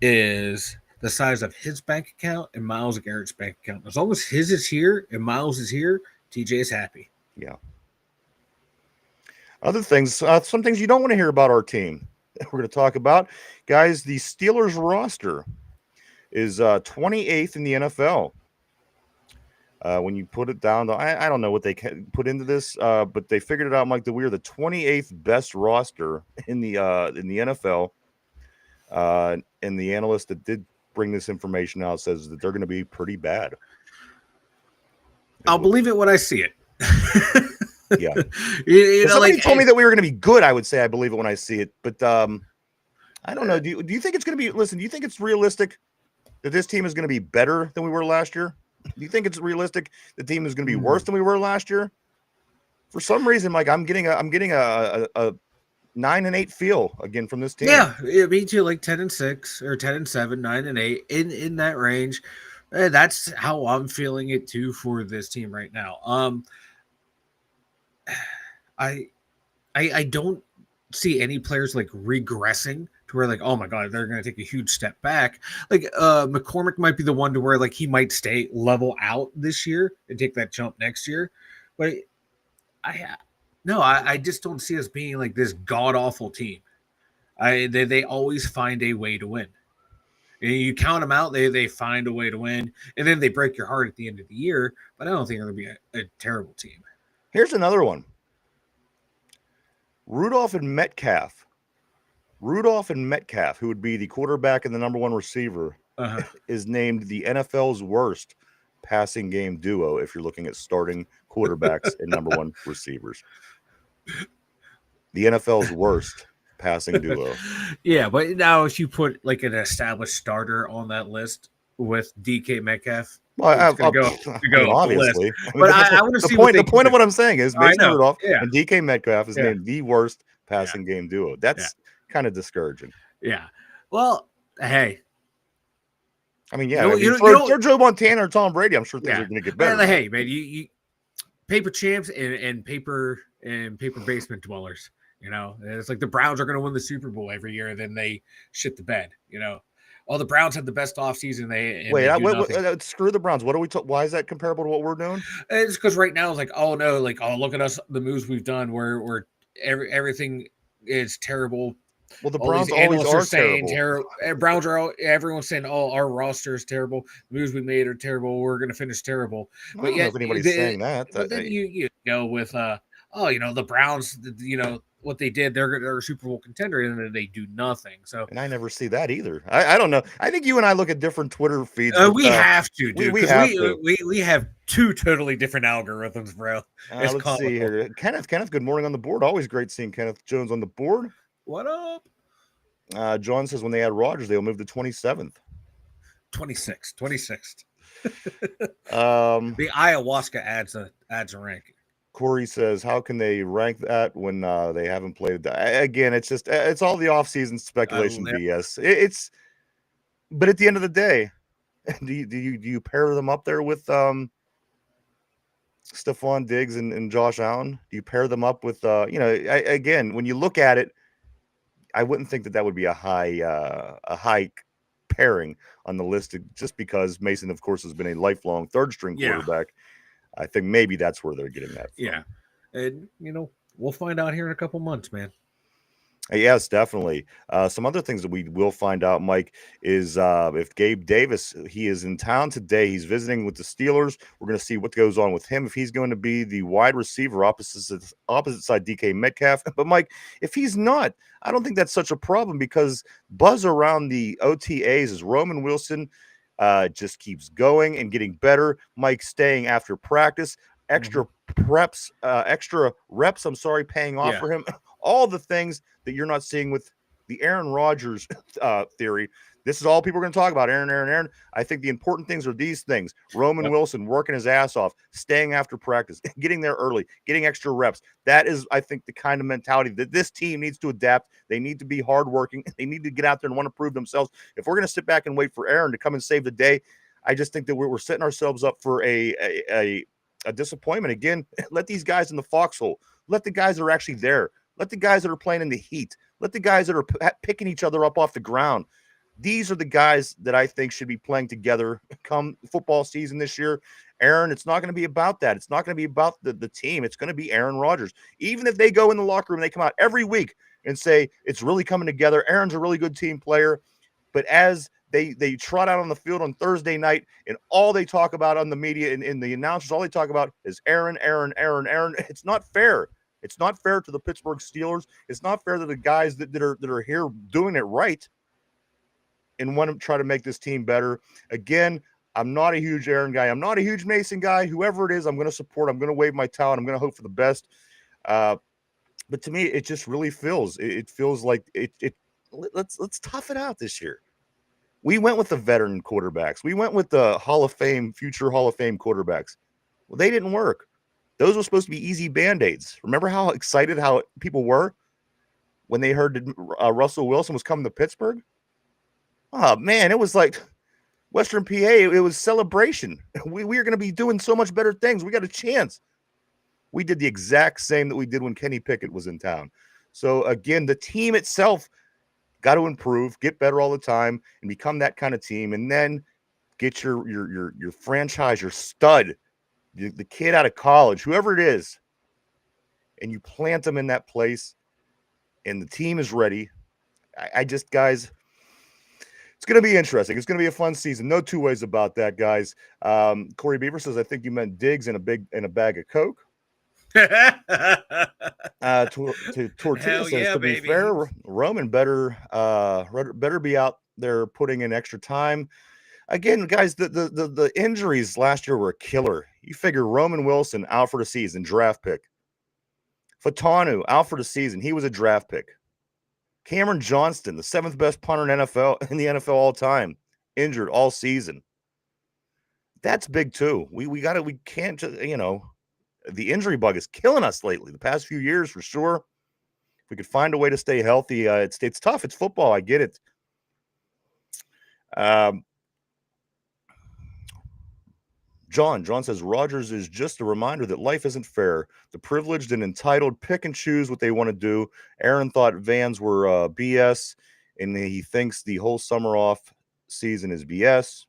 C: is the size of his bank account and Myles Garrett's bank account. As long as his is here and Myles is here, TJ is happy.
B: Yeah. Other things, some things you don't want to hear about our team we're going to talk about. Guys, the Steelers roster is 28th in the NFL. When you put it down, I don't know what they put into this, but they figured it out, Mike, that we are the 28th best roster in the NFL. And the analyst that did bring this information out says that they're going to be pretty bad.
C: I'll believe it when I see it.
B: Yeah. If somebody told me that we were going to be good, I would say I believe it when I see it. But I don't know. Do you think it's going to be? Listen, do you think it's realistic that this team is going to be better than we were last year? Do you think it's realistic the team is going to be worse than we were last year? For some reason, Mike, I'm getting a 9-8 feel again from this team.
C: Yeah, me too. Like 10-6 or 10-7, 9-8 in that range. That's how I'm feeling it too for this team right now. I don't see any players like regressing to where like, oh my God, they're going to take a huge step back. Like McCormick might be the one to where like he might stay level out this year and take that jump next year. But I just don't see us being like this god awful team. They always find a way to win. And you count them out, they find a way to win, and then they break your heart at the end of the year. But I don't think they're going to be a terrible team.
B: Here's another one. Rudolph and Metcalf, who would be the quarterback and the number 1 receiver, is named the NFL's worst passing game duo if you're looking at starting quarterbacks and number 1 receivers. The NFL's worst passing duo.
C: Yeah, but now if you put like an established starter on that list with DK Metcalf,
B: well, obviously. But I want to see the point of what I'm saying is Mason Rudolph and DK Metcalf is named the worst passing game duo. That's kind of discouraging.
C: Yeah. Well, hey.
B: I mean, for Joe Montana or Tom Brady, I'm sure things are going to get better.
C: Well, hey, man, you paper champs and paper basement dwellers. It's like the Browns are going to win the Super Bowl every year, and then they shit the bed. Oh, the Browns had the best offseason.
B: Wait, screw the Browns. What are we? Why is that comparable to what we're doing?
C: It's because right now it's like, oh no, like, oh, look at us, the moves we've done where everything is terrible.
B: Well, the
C: All these
B: Browns always
C: analysts
B: are
C: saying
B: terrible.
C: Browns are everyone's saying, "Oh, our roster is terrible. Moves we made are terrible. We're going to finish terrible."
B: I
C: But
B: don't know
C: yet,
B: if anybody's saying that.
C: but then you go with the Browns. What they did. They're a Super Bowl contender, and then they do nothing. So
B: and I never see that either. I don't know. I think you and I look at different Twitter feeds.
C: we have to, dude,
B: we
C: because
B: have to.
C: we have two totally different algorithms, bro. It's
B: Let's see
C: comical.
B: here. Kenneth, good morning on the board. Always great seeing Kenneth Jones on the board.
C: What up?
B: John says when they had Rodgers, they'll move to 27th.
C: 26th.
B: The
C: ayahuasca adds a ranking.
B: Corey says, how can they rank that when they haven't played that? Again, it's just it's all the offseason speculation BS. But at the end of the day, do you pair them up there with Stephon Diggs and Josh Allen? Do you pair them up with again, when you look at it, I wouldn't think that would be a high pairing on the list, just because Mason, of course, has been a lifelong third string quarterback. I think maybe that's where they're getting that from.
C: Yeah. And, we'll find out here in a couple months, man.
B: Yes, definitely. Some other things that we will find out, Mike, is if Gabe Davis, he is in town today. He's visiting with the Steelers. We're going to see what goes on with him, if he's going to be the wide receiver opposite side DK Metcalf. But, Mike, if he's not, I don't think that's such a problem, because buzz around the OTAs is Roman Wilson just keeps going and getting better. Mike staying after practice, extra reps, paying off for him. All the things that you're not seeing with the Aaron Rodgers theory. This is all people are going to talk about. Aaron. I think the important things are these things. Roman Wilson working his ass off, staying after practice, getting there early, getting extra reps. That is, I think, the kind of mentality that this team needs to adapt. They need to be hardworking. They need to get out there and want to prove themselves. If we're going to sit back and wait for Aaron to come and save the day, I just think that we're setting ourselves up for a disappointment. Again, let these guys in the foxhole. Let the guys that are actually there. Let the guys that are playing in the heat. Let the guys that are picking each other up off the ground. These are the guys that I think should be playing together come football season this year. Aaron, it's not going to be about that. It's not going to be about the team. It's going to be Aaron Rodgers. Even if they go in the locker room and they come out every week and say it's really coming together, Aaron's a really good team player. But as they trot out on the field on Thursday night, and all they talk about on the media and in the announcers, all they talk about is Aaron. It's not fair. It's not fair to the Pittsburgh Steelers. It's not fair to the guys that are here doing it right and want to try to make this team better. Again, I'm not a huge Aaron guy. I'm not a huge Mason guy. Whoever it is, I'm going to support. I'm going to wave my towel. I'm going to hope for the best. But to me, it just really feels. It feels like it. Let's tough it out this year. We went with the veteran quarterbacks. We went with the future Hall of Fame quarterbacks. Well, they didn't work. Those were supposed to be easy Band-Aids. Remember how excited people were when they heard that Russell Wilson was coming to Pittsburgh? Oh, man, it was like Western PA. It was celebration. We are going to be doing so much better things. We got a chance. We did the exact same that we did when Kenny Pickett was in town. So, again, the team itself got to improve, get better all the time, and become that kind of team. And then get your franchise, your stud, the kid out of college, whoever it is, and you plant them in that place, and the team is ready. I just, guys, it's going to be interesting. It's going to be a fun season. No two ways about that, guys. Corey Beaver says, I think you meant Diggs in a bag of Coke. Tortilla says, to be fair, Roman better be out there putting in extra time. Again, guys, the injuries last year were a killer. You figure Roman Wilson out for the season, draft pick. Fatanu out for the season. He was a draft pick. Cameron Johnston, the 7th best punter in the NFL all time, injured all season. That's big too. We can't just, the injury bug is killing us lately. The past few years, for sure. If we could find a way to stay healthy, it's tough. It's football. I get it. John says, Rodgers is just a reminder that life isn't fair. The privileged and entitled pick and choose what they want to do. Aaron thought Vans were BS, and he thinks the whole summer off season is BS.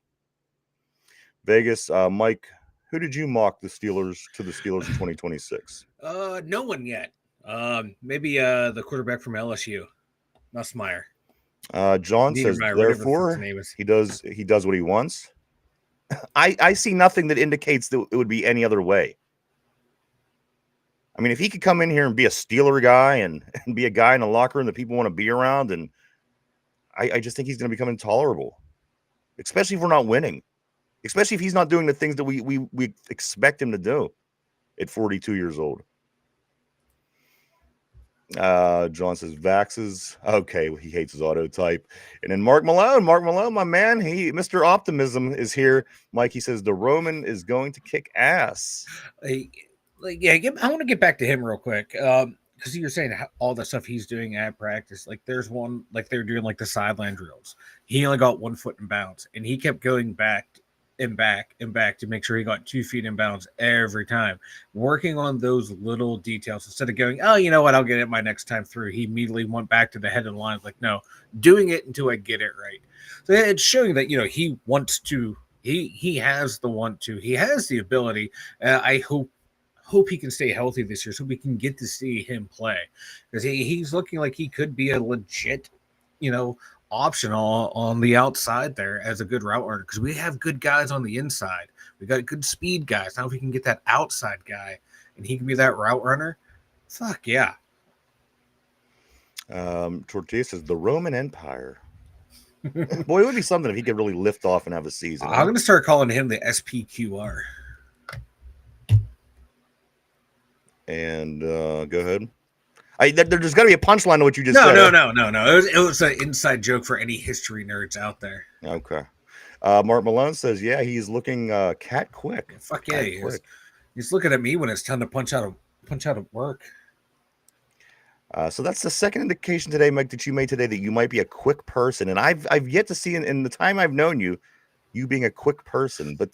B: Vegas, Mike, who did you mock the Steelers in 2026?
C: No one yet. Maybe the quarterback from LSU. Nussmeyer.
B: John says,
C: Niedermeyer, whatever the fuck's
B: therefore,
C: his name is.
B: he does what he wants. I see nothing that indicates that it would be any other way. I mean, if he could come in here and be a Steeler guy and be a guy in the locker room that people want to be around, and I just think he's going to become intolerable, especially if we're not winning, especially if he's not doing the things that we expect him to do at 42 years old. John says Vax's okay. He hates his auto type. And then Mark Malone, my man, Mr. Optimism is here. Mike, he says the Roman is going to kick ass.
C: I want to get back to him real quick. Because you're saying all the stuff he's doing at practice. Like there's one, like they're doing like the sideline drills. He only got 1 foot in bounds, and he kept going back and back and back to make sure he got 2 feet in bounds every time. Working on those little details instead of going, oh, you know what, I'll get it my next time through. He immediately went back to the head of the line. Like, no, doing it until I get it right. So it's showing that, he wants to, he has the want to, he has the ability. I hope he can stay healthy this year so we can get to see him play, because he's looking like he could be a legit, option on the outside there as a good route runner, because we have good guys on the inside. We got good speed guys. Now if we can get that outside guy and he can be that route runner, fuck yeah.
B: Tortilla says the Roman Empire. Boy, it would be something if he could really lift off and have a season.
C: I'm going to start calling him the SPQR.
B: And go ahead. There's got to be a punchline to what you just said.
C: No. It was an inside joke for any history nerds out there.
B: Okay. Mark Malone says, yeah, he's looking cat quick.
C: Fuck yeah, he is. He's looking at me when it's time to punch out of work.
B: So that's the second indication today, Mike, that you made today that you might be a quick person. And I've yet to see in the time I've known you being a quick person. But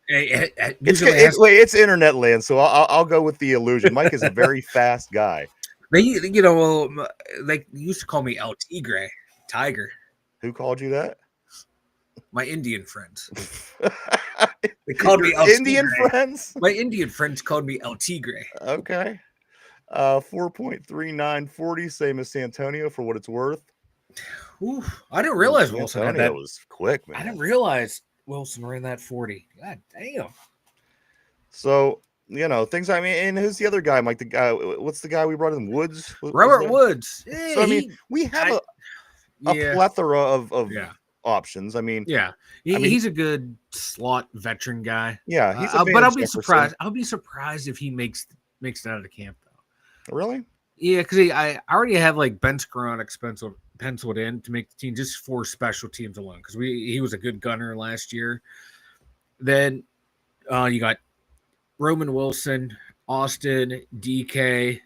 B: it's internet land, so I'll go with the illusion. Mike is a very fast guy.
C: They used to call me El Tigre, Tiger.
B: Who called you that?
C: My Indian friends. They called me El
B: Indian
C: Tigre.
B: Friends?
C: My Indian friends called me El Tigre.
B: Okay. 4.3940, same as Santonio for what it's worth.
C: Ooh, I didn't realize Wilson had that.
B: Was quick, man.
C: I didn't realize Wilson ran that 40. God damn.
B: So, things. I mean, and who's the other guy, Mike? The guy. What's the guy we brought in? Woods.
C: Robert Woods.
B: So I mean, we have a plethora of options. I mean,
C: he's a good slot veteran guy.
B: Yeah, he's
C: but I'll be surprised. I'll be surprised if he makes it out of the camp though.
B: Really?
C: Yeah, because I already have like Ben Skoronix penciled in to make the team just for special teams alone, because he was a good gunner last year. Then you got Roman Wilson, Austin, DK,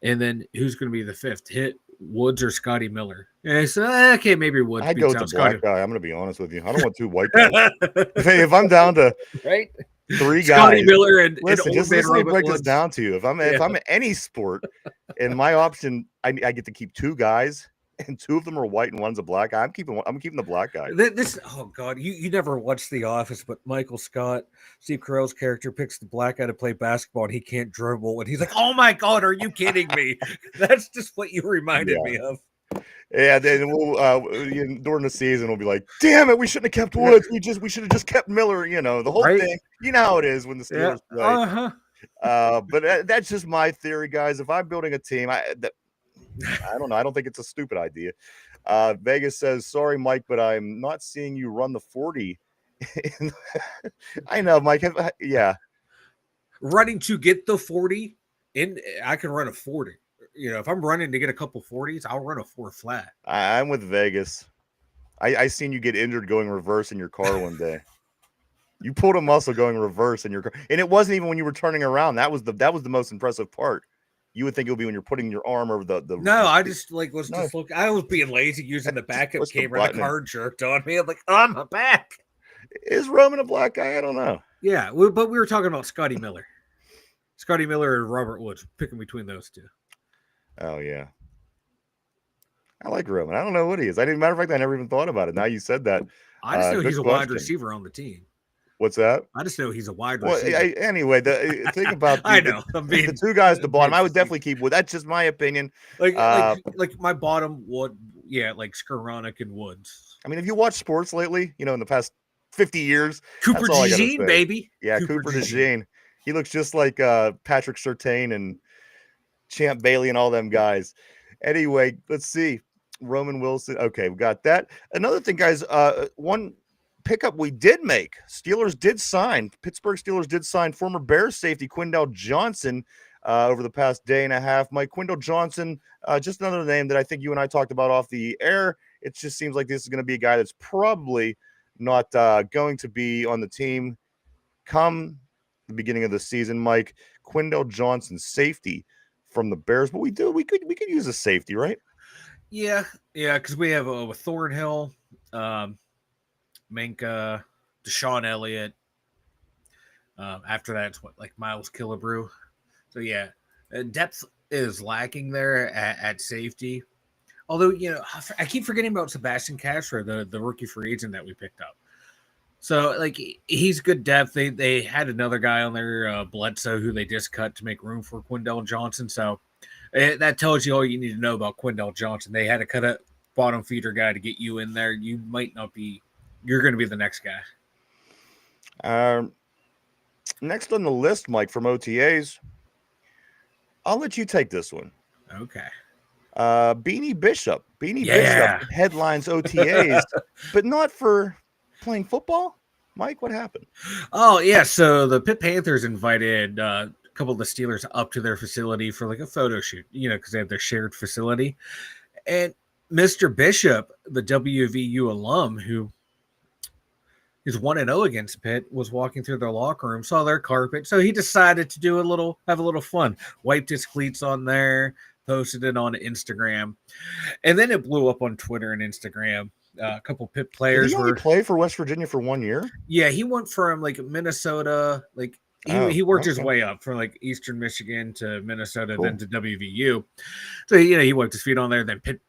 C: and then who's going to be the fifth? Hit Woods or Scotty Miller? Yeah, so okay, maybe Woods.
B: I'd go with the black guy. I'm going to be honest with you. I don't want two white guys. if I'm down to three guys,
C: Scotty Miller and
B: listen,
C: just
B: let me break this down to you. If I'm in any sport, and my option, I get to keep two guys, and two of them are white and one's a black guy. I'm keeping the black guy.
C: Oh God, you never watched The Office, but Michael Scott, Steve Carell's character, picks the black guy to play basketball, and he can't dribble, and he's like, "Oh my God, are you kidding me?" That's just what you reminded me of.
B: Yeah, then we'll during the season we'll be like, "Damn it, we shouldn't have kept Woods. We should have just kept Miller." The whole thing. You know how it is when the Steelers play. But that's just my theory, guys. If I'm building a team, I don't know. I don't think it's a stupid idea. Vegas says, sorry, Mike, but I'm not seeing you run the 40. I know, Mike. Yeah.
C: Running to get the 40, I can run a 40. If I'm running to get a couple 40s, I'll run a 4 flat.
B: I'm with Vegas. I seen you get injured going reverse in your car one day. You pulled a muscle going reverse in your car. And it wasn't even when you were turning around. That was the most impressive part. You would think it would be when you're putting your arm over the.
C: No, I just looking. I was being lazy using the backup camera. The car jerked on me. I'm like, I'm a back.
B: Is Roman a black guy? I don't know.
C: Yeah, but we were talking about Scotty Miller. Scotty Miller and Robert Woods, picking between those two.
B: Oh yeah, I like Roman. I don't know what he is. Matter of fact, I never even thought about it. Now you said that.
C: I just know he's a wide receiver on the team.
B: What's that?
C: I just know he's a wide
B: Well,
C: receiver.
B: anyway, the thing about
C: I know. I'm being,
B: the two guys at the bottom,
C: being
B: I would
C: facetious.
B: definitely keep Wood. That's just my opinion.
C: like
B: Uh,
C: like my bottom would, yeah, like Skoranek and Woods.
B: I mean, if you watch sports lately, in the past 50 years,
C: Cooper
B: that's all I got to
C: DeJean,
B: say.
C: baby.
B: Yeah,
C: Cooper
B: Cooper
C: DeJean.
B: DeJean. He looks just like Patrick Surtain and Champ Bailey and all them guys. Anyway, let's see. Roman Wilson. Okay, we got that. Another thing, guys, one pickup we did make. Pittsburgh Steelers did sign former Bears safety Quindell Johnson over the past day and a half. Mike, Quindell Johnson, just another name that I think you and I talked about off the air. It just seems like this is going to be a guy that's probably not going to be on the team come the beginning of the season. Mike, Quindell Johnson, safety from the Bears, but we could use a safety, right?
C: Yeah, because we have with Thornhill, Minka, Deshaun Elliott. After that, it's like Miles Killebrew. So yeah, depth is lacking there at safety. Although I keep forgetting about Sebastian Castro, the rookie free agent that we picked up. So like he's good depth. They had another guy on there, Bledsoe, who they just cut to make room for Quindell Johnson. So that tells you all you need to know about Quindell Johnson. They had to cut a bottom feeder guy to get you in there. You might not be. You're going to be the next guy.
B: Next on the list, Mike, from OTAs. I'll let you take this one.
C: Okay.
B: Beanie Bishop. Bishop headlines OTAs, but not for playing football. Mike, what happened?
C: Oh, yeah. So the Pitt Panthers invited a couple of the Steelers up to their facility for like a photo shoot, because they have their shared facility. And Mr. Bishop, the WVU alum who is 1-0 against Pitt, was walking through their locker room, saw their carpet. So he decided to have a little fun, wiped his cleats on there, posted it on Instagram. And then it blew up on Twitter and Instagram. A couple Pitt players
B: Did he only play for West Virginia for 1 year?
C: Yeah, he went from like Minnesota, like he worked his way up from like Eastern Michigan to Minnesota, then to WVU. So he wiped his feet on there. Then Pitt,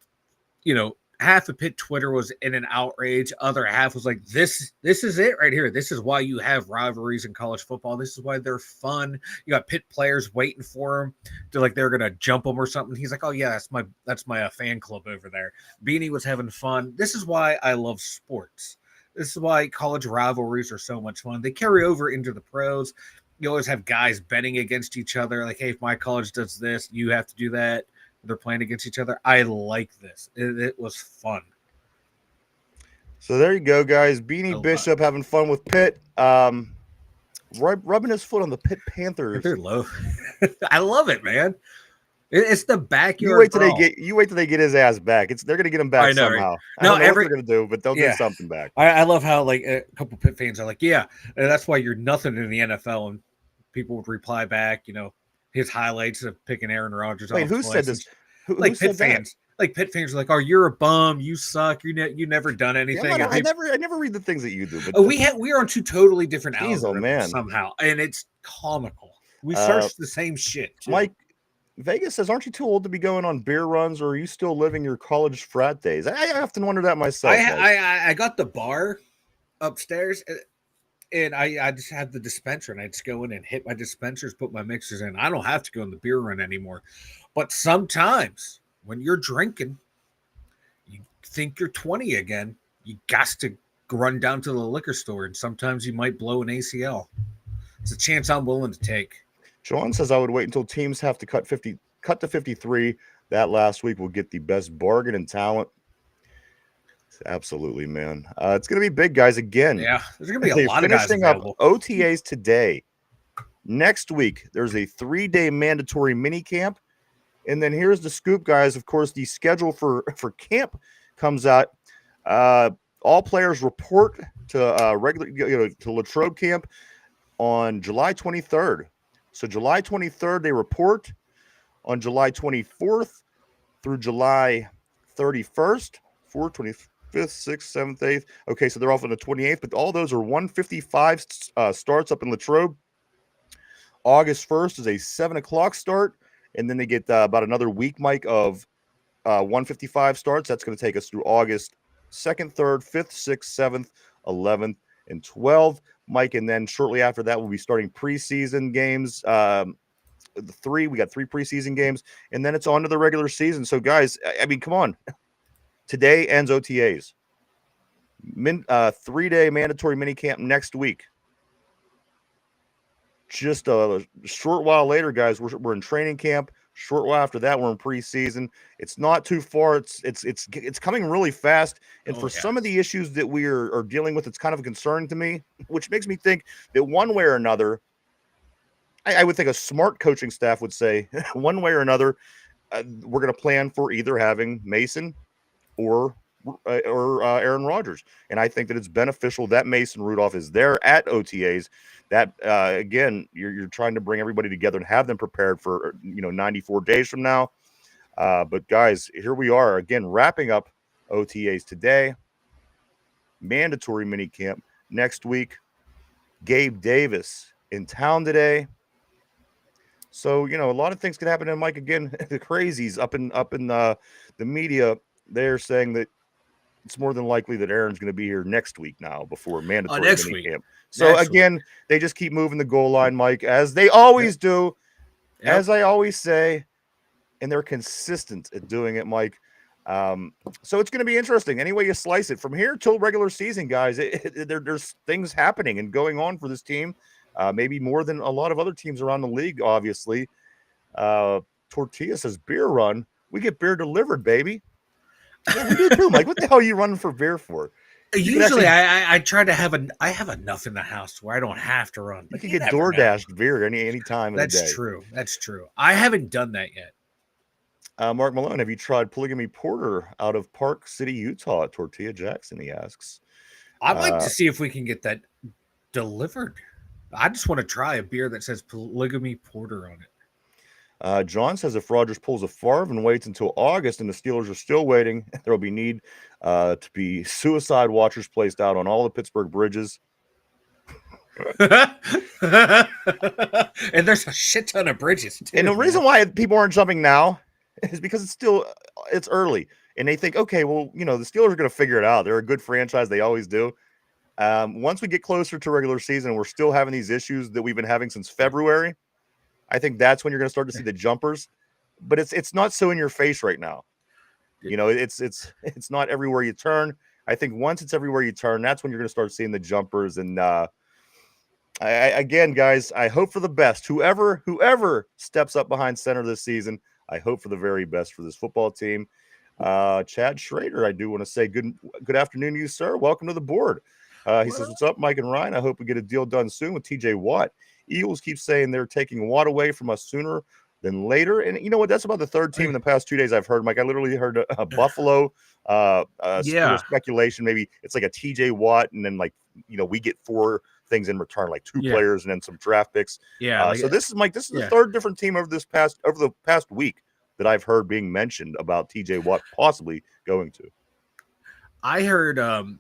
C: half of Pitt Twitter was in an outrage. Other half was like, this is it right here. This is why you have rivalries in college football. This is why they're fun. You got Pitt players waiting for him to like they're gonna jump him or something. He's like, oh yeah, that's my fan club over there. Beanie was having fun. This is why I love sports. This is why college rivalries are so much fun. They carry over into the pros. You always have guys betting against each other. Like, hey, if my college does this, you have to do that. They're playing against each other. I like this. It was fun.
B: So there you go, guys. Beanie Bishop having fun with Pitt. Rubbing his foot on the Pitt Panthers.
C: They're low. I love it, man. It's the backyard.
B: You wait till they get his ass back. They're gonna get him back somehow.
C: Right?
B: I don't know what they're gonna do, but they'll do something back.
C: I love how like a couple Pitt fans are like, yeah, that's why you're nothing in the NFL, and people would reply back, his highlights of picking Aaron Rodgers.
B: Wait, who said this?
C: Like Pitt fans. Like Pitt fans are like, "Oh, you're a bum. You suck. You never done anything."
B: Yeah, I never read the things that you do. But
C: we are on two totally different algorithms
B: man.
C: somehow, and it's comical. We search the same shit. Too.
B: Mike, Vegas says, "Aren't you too old to be going on beer runs, or are you still living your college frat days?" I often wonder that myself.
C: I got the bar upstairs. And I just had the dispenser, and I just go in and hit my dispensers, put my mixers in. I don't have to go on the beer run anymore. But sometimes when you're drinking, you think you're 20 again. You got to run down to the liquor store, and sometimes you might blow an ACL. It's a chance I'm willing to take.
B: Sean says, I would wait until teams have to cut to 53. That last week will get the best bargain in talent. Absolutely, man. It's going to be big, guys, again.
C: Yeah, there's going to be a lot of guys available.
B: Up OTAs today. Next week, there's a 3-day mandatory mini camp. And then here's the scoop, guys. Of course, the schedule for camp comes out. All players report to to Latrobe camp on July 23rd. So July 23rd, they report on July 24th through July 31st, 4th, 25th, 6th, 7th, 8th. Okay, so they're off on the 28th, but all those are 1:55 starts up in Latrobe. August 1st is a 7 o'clock start, and then they get about another week, Mike, of 1:55 starts. That's going to take us through August 2nd, 3rd, 5th, 6th, 7th, 11th, and 12, Mike. And then shortly after that, we'll be starting preseason games. We got 3 preseason games, and then it's on to the regular season. So, guys, I mean, come on. Today ends OTAs. 3-day mandatory minicamp next week. Just a short while later, guys, we're in training camp. Short while after that, we're in preseason. It's not too far. It's coming really fast. And for some of the issues that we are dealing with, it's kind of a concern to me, which makes me think that one way or another, I would think a smart coaching staff would say one way or another, we're going to plan for either having Mason or Aaron Rodgers. And I think that it's beneficial that Mason Rudolph is there at OTAs. That again, you're trying to bring everybody together and have them prepared for 94 days from now. But guys, here we are again, wrapping up OTAs today. Mandatory minicamp next week. Gabe Davis in town today. So a lot of things could happen. And Mike, again, the crazies up in the media, they're saying that it's more than likely that Aaron's going to be here next week now before mandatory minicamp. So again, they just keep moving the goal line, Mike, as they always do, as I always say, and they're consistent at doing it, Mike. So it's going to be interesting. Any way you slice it, from here till regular season, guys, there's things happening and going on for this team, maybe more than a lot of other teams around the league, obviously. Tortilla says beer run. We get beer delivered, baby. Yeah, we do too, Mike. What the hell are you running for beer for?
C: Usually, I try to have I have enough in the house where I don't have to run.
B: You can get DoorDash beer any time of the day.
C: That's true. That's true. I haven't done that yet.
B: Mark Malone, have you tried Polygamy Porter out of Park City, Utah at Tortilla Jackson? He asks.
C: I'd like to see if we can get that delivered. I just want to try a beer that says Polygamy Porter on it.
B: John says if Rodgers pulls a Favre and waits until August and the Steelers are still waiting, there will be need to be suicide watchers placed out on all the Pittsburgh bridges.
C: And there's a shit ton of bridges too.
B: And the reason why people aren't jumping now is because it's early. And they think, okay, well, the Steelers are going to figure it out. They're a good franchise. They always do. Once we get closer to regular season and we're still having these issues that we've been having since February, I think that's when you're going to start to see the jumpers, but it's not so in your face right now. It's not everywhere you turn. I think once it's everywhere you turn, that's when you're going to start seeing the jumpers. And again, guys, I hope for the best. Whoever steps up behind center this season, I hope for the very best for this football team. Chad Schrader, I do want to say good afternoon to you, sir. Welcome to the board. He says, "What's up, Mike and Ryan? I hope we get a deal done soon with TJ Watt. Eagles keep saying they're taking Watt away from us sooner than later." And you know what? That's about the third team in the past 2 days I've heard, Mike. I literally heard a Buffalo speculation. Maybe it's like a TJ Watt, and then we get 4 things in return, like 2 players and then some draft picks. Yeah. So this is Mike. This is the third different team over the past week that I've heard being mentioned about TJ Watt possibly going to.
C: I heard on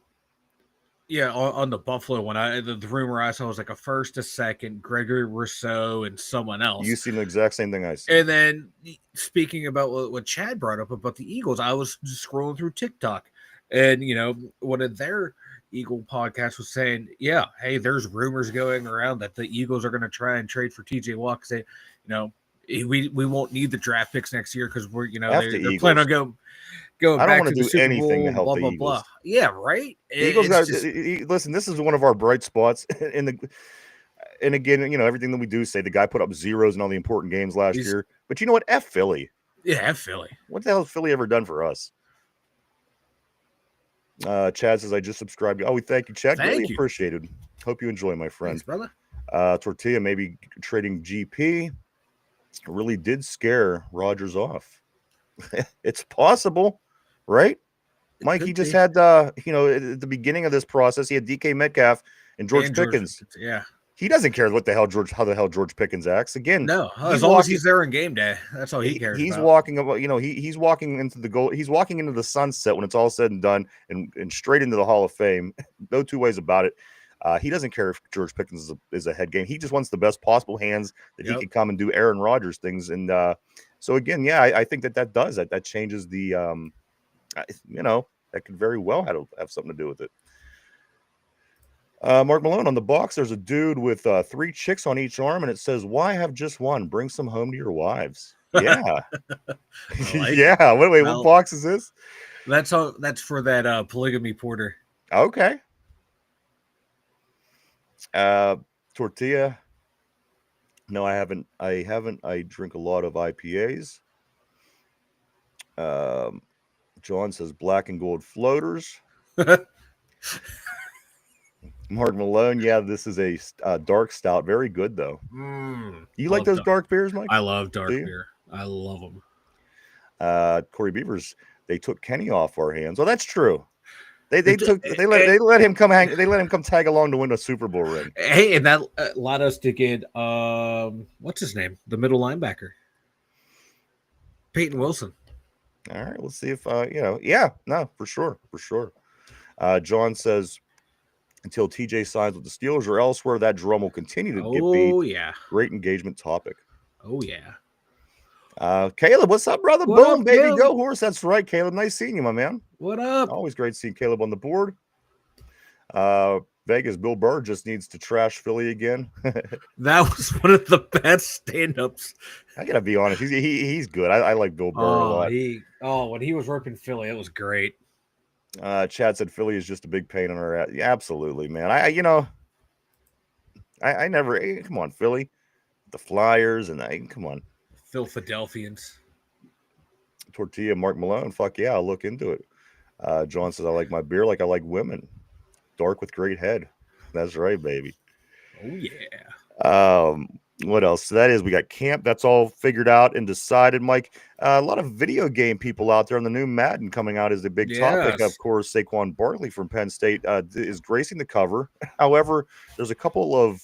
C: the Buffalo one, the rumor I saw was like a first, a second, Gregory Rousseau, and someone else.
B: You seen the exact same thing I see.
C: And then speaking about what Chad brought up about the Eagles, I was just scrolling through TikTok, and one of their Eagle podcasts was saying, hey, there's rumors going around that the Eagles are going to try and trade for TJ Watt because we won't need the draft picks next year because we're they're planning on going
B: I don't
C: back
B: want
C: to
B: do
C: the Super
B: anything
C: Bowl,
B: to help
C: blah,
B: the
C: blah,
B: Eagles.
C: blah. Yeah, right.
B: The Eagles listen. This is one of our bright spots in the. And again, everything that we do say, the guy put up zeros in all the important games last year. But you know what? F Philly.
C: Yeah, F Philly.
B: What the hell has Philly ever done for us? Chad says, I just subscribed. Oh, we thank you, Chad. Really appreciated. Hope you enjoy, my friend.
C: Thanks, brother.
B: Tortilla maybe trading GP really did scare Rodgers off. It's possible, right? Mike, he just had, at the beginning of this process, he had DK Metcalf and George Pickens.
C: Yeah.
B: He doesn't care how the hell George Pickens acts. Again,
C: no, as long as he's there in game day, that's all he cares
B: he's
C: about.
B: Walking about, he's walking into the goal. He's walking into the sunset when it's all said and done, and straight into the Hall of Fame. No two ways about it. He doesn't care if George Pickens is a head game. He just wants the best possible hands that he can come and do Aaron Rodgers things. And so again, I think that does that changes the, that could very well have something to do with it. Mark Malone on the box. There's a dude with 3 chicks on each arm, and it says, "Why have just one? Bring some home to your wives." Yeah,
C: I like it.
B: yeah. Wait, what
C: Well,
B: box is this?
C: that's all. That's for that polygamy porter.
B: Okay. Tortilla. No, I haven't. I drink a lot of IPAs. John says black and gold floaters. Mark Malone. Yeah, this is a dark stout. Very good though. You like those dark beers, Mike?
C: I love dark
B: Do you?
C: beer. I love them.
B: Corey Beavers. They took Kenny off our hands. Well, that's true. They let him come hang. They let him come tag along to win a Super Bowl ring.
C: Hey, and that allowed us to get what's his name, the middle linebacker, Peyton Wilson.
B: All right, let's see if yeah, no, for sure. John says until TJ signs with the Steelers or elsewhere, that drum will continue to get beat.
C: Oh yeah.
B: Great engagement topic.
C: Oh yeah.
B: Caleb, what's up, brother?
C: What
B: Boom,
C: up,
B: baby,
C: Caleb?
B: go horse. That's right, Caleb. Nice seeing you, my man.
C: What up?
B: Always great seeing Caleb on the board. Vegas, Bill Burr just needs to trash Philly again.
C: That was one of the best stand-ups.
B: I gotta be honest, he's good. I like Bill Burr a lot.
C: When he was ripping Philly, it was great.
B: Chad said Philly is just a big pain in our ass. Yeah, absolutely, man. I never. Come on, Philly, the Flyers, and come on,
C: Philadelphians.
B: Tortilla, Mark Malone. Fuck yeah, I'll look into it. John says I like my beer like I like women, dark with great head. That's right, baby.
C: Oh yeah.
B: What else? So that is, we got camp. That's all figured out and decided, Mike. A lot of video game people out there on the new Madden coming out is the big topic. Of course, Saquon Barkley from Penn State is gracing the cover. However, there's a couple of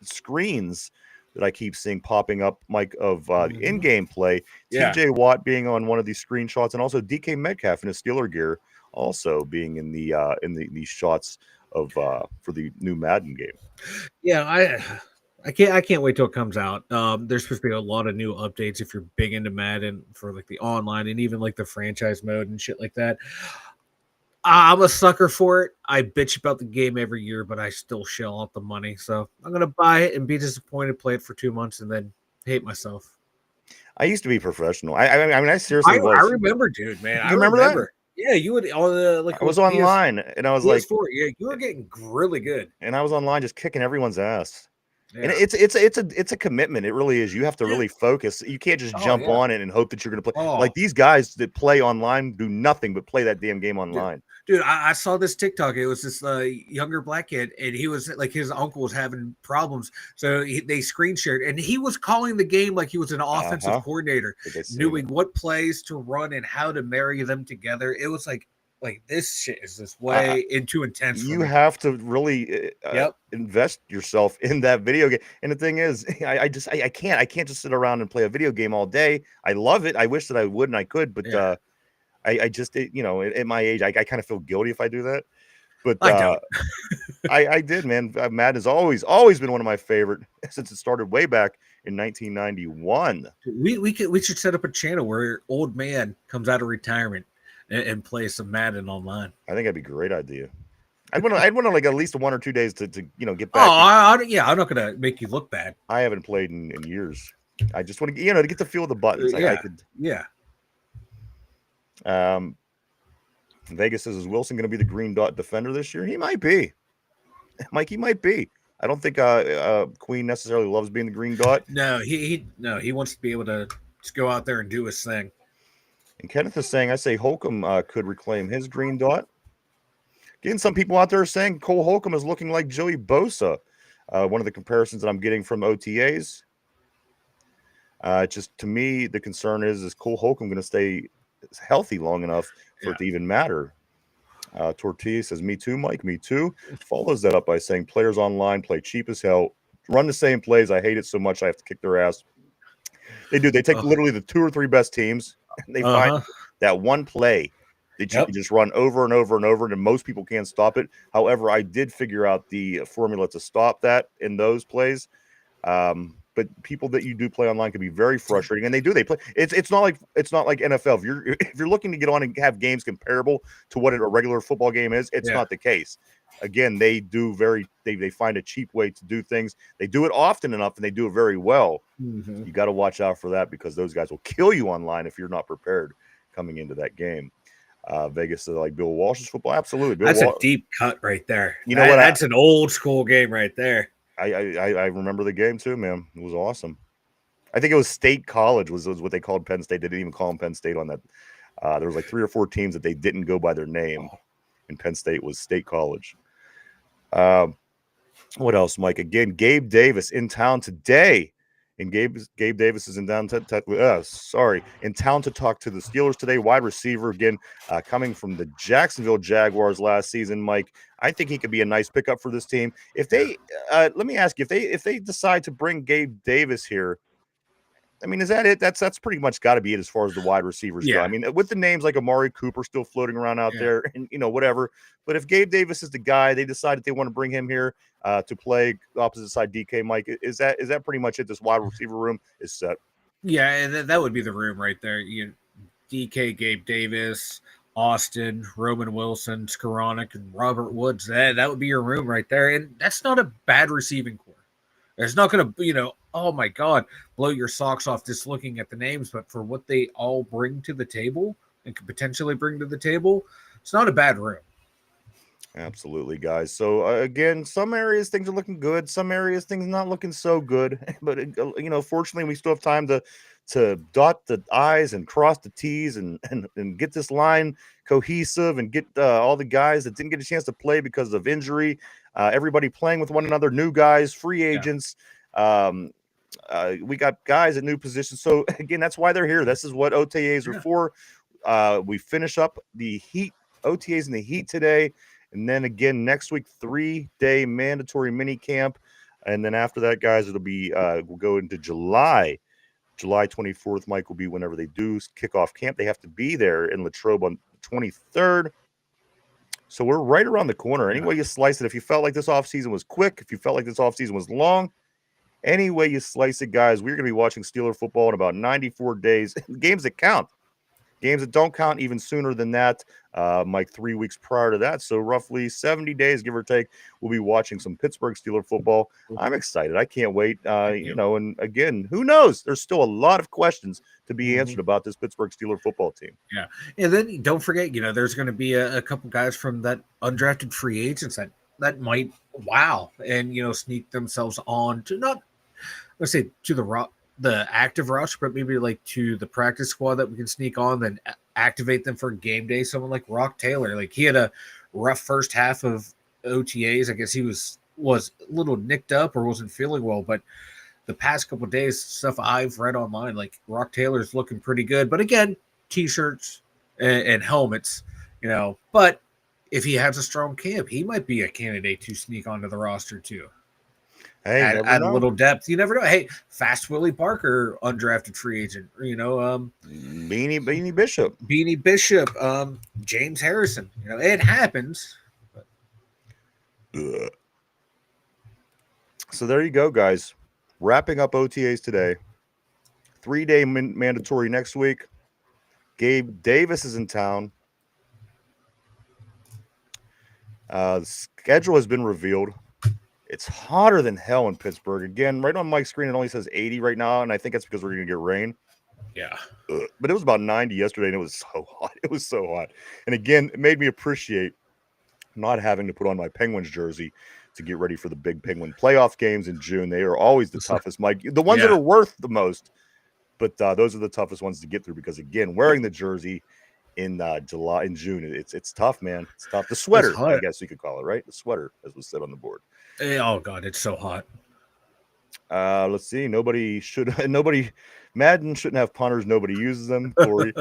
B: screens that I keep seeing popping up, Mike, of in-game play.
C: Yeah.
B: TJ Watt being on one of these screenshots, and also DK Metcalf in his Steeler gear also being in these shots of for the new Madden game.
C: Yeah, I can't wait till it comes out. There's supposed to be a lot of new updates if you're big into Madden for like the online and even like the franchise mode and shit like that. I'm a sucker for it. I bitch about the game every year, but I still shell out the money. So I'm gonna buy it and be disappointed, play it for 2 months, and then hate myself.
B: I used to be professional. I mean, I seriously was.
C: I remember, dude, man.
B: You remember that?
C: Yeah, you would all the like.
B: I was online, and I was like,
C: yeah, you were getting really good.
B: And I was online just kicking everyone's ass.
C: Yeah.
B: And it's a commitment. It really is. You have to really focus. You can't just jump on it and hope that you're going to play. Like these guys that play online do nothing but play that damn game online.
C: Dude, I saw this TikTok. It was this younger black kid, and he was like, his uncle was having problems, so they screen shared, and he was calling the game like he was an offensive coordinator, knowing what plays to run and how to marry them together. It was like this shit is this way too intense.
B: You have to really invest yourself in that video game. And the thing is, I can't just sit around and play a video game all day. I love it. I wish that I would and I could, but I just at my age, I kind of feel guilty if I do that. But I did, man. Madden has always been one of my favorite since it started way back in 1991.
C: We should set up a channel where old man comes out of retirement and play some Madden online.
B: I think that'd be a great idea. I'd want to like at least 1 or 2 days to get back.
C: I'm not gonna make you look bad.
B: I haven't played in years. I just want to to get the feel of the buttons. Vegas says, is Wilson going to be the green dot defender this year? He might be. Mike, he might be. I don't think Queen necessarily loves being the green dot.
C: No, he wants to be able to just go out there and do his thing.
B: And Kenneth is saying, I say Holcomb could reclaim his green dot. Again, some people out there are saying Cole Holcomb is looking like Joey Bosa. One of the comparisons that I'm getting from OTAs. Just to me, the concern is Cole Holcomb going to stay healthy long enough for it to even matter? Tortilla says, me too, Mike, me too. Follows that up by saying players online play cheap as hell, run the same plays. I hate it so much I have to kick their ass. They do. They take literally the 2 or 3 best teams, and they find that one play that you can just run over and over and over, and most people can't stop it. However, I did figure out the formula to stop that in those plays. but people that you do play online can be very frustrating, and they play. It's not like NFL. If you're looking to get on and have games comparable to what a regular football game is, it's not the case. Again, they find a cheap way to do things. They do it often enough, and they do it very well.
C: Mm-hmm.
B: You got to watch out for that, because those guys will kill you online if you're not prepared coming into that game. Vegas, like Bill Walsh's football, absolutely.
C: That's a deep cut right there.
B: You know what?
C: That's an old school game right there.
B: I remember the game too, man. It was awesome. I think it was State College was what they called Penn State. They didn't even call them Penn State on that. There was like 3 or 4 teams that they didn't go by their name, and Penn State was State College. What else, Mike? Again, Gabe Davis in town today. And Gabe Davis is in town in town to talk to the Steelers today. Wide receiver, again, coming from the Jacksonville Jaguars last season. Mike, I think he could be a nice pickup for this team. If they, let me ask you, if they decide to bring Gabe Davis here, I mean, is that it? That's pretty much got to be it as far as the wide receivers go. I mean, with the names like Amari Cooper still floating around out there, and whatever. But if Gabe Davis is the guy, they decide that they want to bring him here to play opposite side DK. Mike, is that pretty much it? This wide receiver room is set.
C: Yeah, that would be the room right there. DK, Gabe Davis, Austin, Roman Wilson, Skoranek, and Robert Woods. That would be your room right there, and that's not a bad receiving core. It's not going to, oh my God, blow your socks off just looking at the names, but for what they all bring to the table and could potentially bring to the table, it's not a bad room.
B: Absolutely, guys. So again, some areas things are looking good, some areas things not looking so good. But fortunately, we still have time to dot the I's and cross the T's and get this line cohesive and get all the guys that didn't get a chance to play because of injury. Everybody playing with one another, new guys, free agents. We got guys at new positions. So again, that's why they're here. This is what OTAs are for. We finish up the Heat OTAs in the Heat today. And then again, next week, 3-day mandatory mini camp. And then after that, guys, it'll be, we'll go into July 24th, Mike, will be whenever they do kick off camp. They have to be there in Latrobe on the 23rd. So we're right around the corner. Any way you slice it, if you felt like this offseason was quick, if you felt like this offseason was long, any way you slice it, guys, we're going to be watching Steeler football in about 94 days. Games that count. Games that don't count even sooner than that, Mike, 3 weeks prior to that. So roughly 70 days, give or take, we'll be watching some Pittsburgh Steeler football. I'm excited. I can't wait. And again, who knows? There's still a lot of questions to be answered about this Pittsburgh Steeler football team.
C: Yeah. And then don't forget, there's going to be a couple guys from that undrafted free agents that might wow and, sneak themselves on to not, let's say, to the active roster, but maybe like to the practice squad that we can sneak on, then activate them for game day. Someone like Rock Taylor, like he had a rough first half of OTAs. I guess he was a little nicked up or wasn't feeling well, but the past couple of days, stuff I've read online, like Rock Taylor's looking pretty good. But again, t-shirts and helmets, but if he has a strong camp, he might be a candidate to sneak onto the roster too.
B: Hey,
C: add a little depth. You never know. Hey, Fast Willie Parker, undrafted free agent.
B: Beanie Bishop.
C: Beanie Bishop. James Harrison. It happens.
B: So there you go, guys. Wrapping up OTAs today. 3-day mandatory next week. Gabe Davis is in town. The schedule has been revealed. It's hotter than hell in Pittsburgh. Again, right on Mike's screen, it only says 80 right now, and I think that's because we're going to get rain.
C: Yeah.
B: But it was about 90 yesterday, and it was so hot. It was so hot. And again, it made me appreciate not having to put on my Penguins jersey to get ready for the big Penguin playoff games in June. They are always the toughest, Mike. The ones that are worth the most, but those are the toughest ones to get through because, again, wearing the jersey in June, it's tough, man. It's tough. The sweater, I guess you could call it, right? The sweater, as was said on the board.
C: Oh God, it's so hot.
B: Let's see. Madden shouldn't have punters. Nobody uses them. Corey,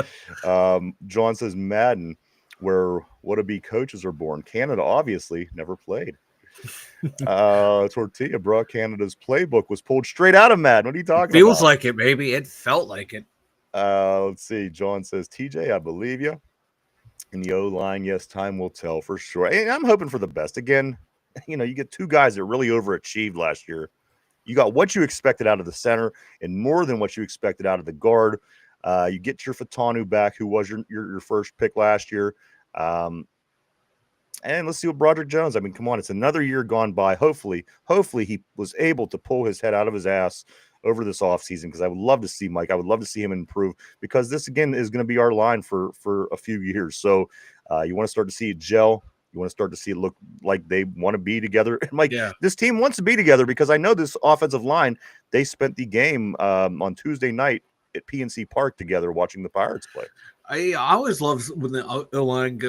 B: John says Madden, where would-be coaches are born. Canada obviously never played. Tortilla, bro. Canada's playbook was pulled straight out of Madden. What are you talking about?
C: Feels like it, maybe. It felt like it.
B: Let's see. John says, TJ, I believe you. In the O-line, yes, time will tell for sure. And I'm hoping for the best. Again, you get two guys that really overachieved last year You got what you expected out of the center and more than what you expected out of the guard. You get your Fatanu back, who was your first pick last year. And let's see what Broderick Jones. I mean, come on, it's another year gone by. Hopefully he was able to pull his head out of his ass over this offseason, because I would love to see Mike. I would love to see him improve, because this again is going to be our line for a few years. So you want to start to see it gel. You want to start to see it look like they want to be together. And Mike, this team wants to be together, because I know this offensive line, they spent the game on Tuesday night at PNC Park together watching the Pirates play.
C: I always love when the O-line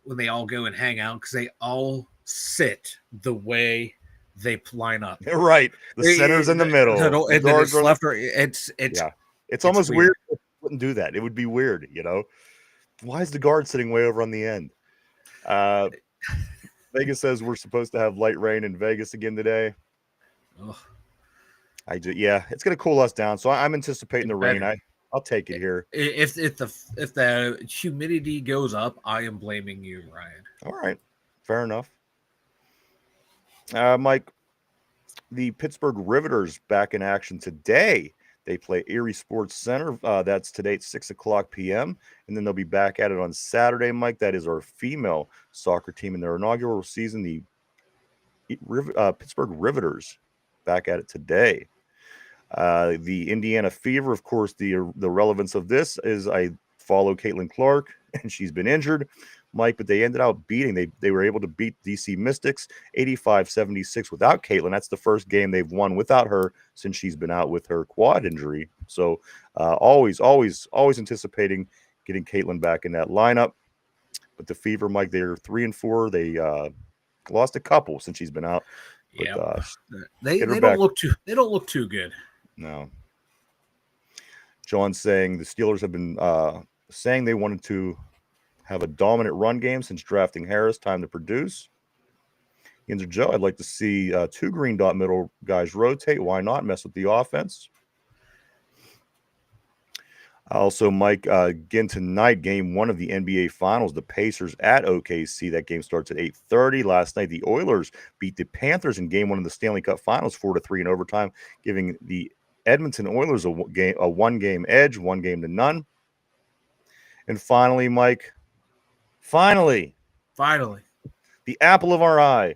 C: when they all go and hang out, because they all sit the way they line up.
B: Right. The center's in the middle.
C: And then it's left or it's
B: almost weird. If wouldn't do that. It would be weird, you know. Why is the guard sitting way over on the end? Vegas says we're supposed to have light rain in Vegas again today.
C: Oh.
B: It's gonna cool us down. So I'm anticipating the rain. I'll take it here.
C: If the humidity goes up, I am blaming you, Ryan.
B: All right, fair enough. Mike, the Pittsburgh Riveters back in action today. They play Erie Sports Center. That's today at 6:00 p.m. And then they'll be back at it on Saturday, Mike. That is our female soccer team in their inaugural season. The Pittsburgh Riveters back at it today. The Indiana Fever, of course, the relevance of this is I follow Caitlin Clark, and she's been injured, Mike, but they ended up beating. They were able to beat DC Mystics 85-76 without Caitlin. That's the first game they've won without her since she's been out with her quad injury. So always anticipating getting Caitlin back in that lineup. But the Fever, Mike, they're 3-4. They lost a couple since she's been out. But,
C: yeah, they don't look too good.
B: No. John's saying the Steelers have been saying they wanted to have a dominant run game since drafting Harris. Time to produce. Yinzer Joe, I'd like to see two green dot middle guys rotate. Why not? Mess with the offense. Also, Mike, again tonight, game one of the NBA Finals, the Pacers at OKC. That game starts at 8:30. Last night, the Oilers beat the Panthers in game one of the Stanley Cup Finals 4-3 in overtime, giving the Edmonton Oilers a one-game edge, 1-0. And finally, Mike, finally, the apple of our eye,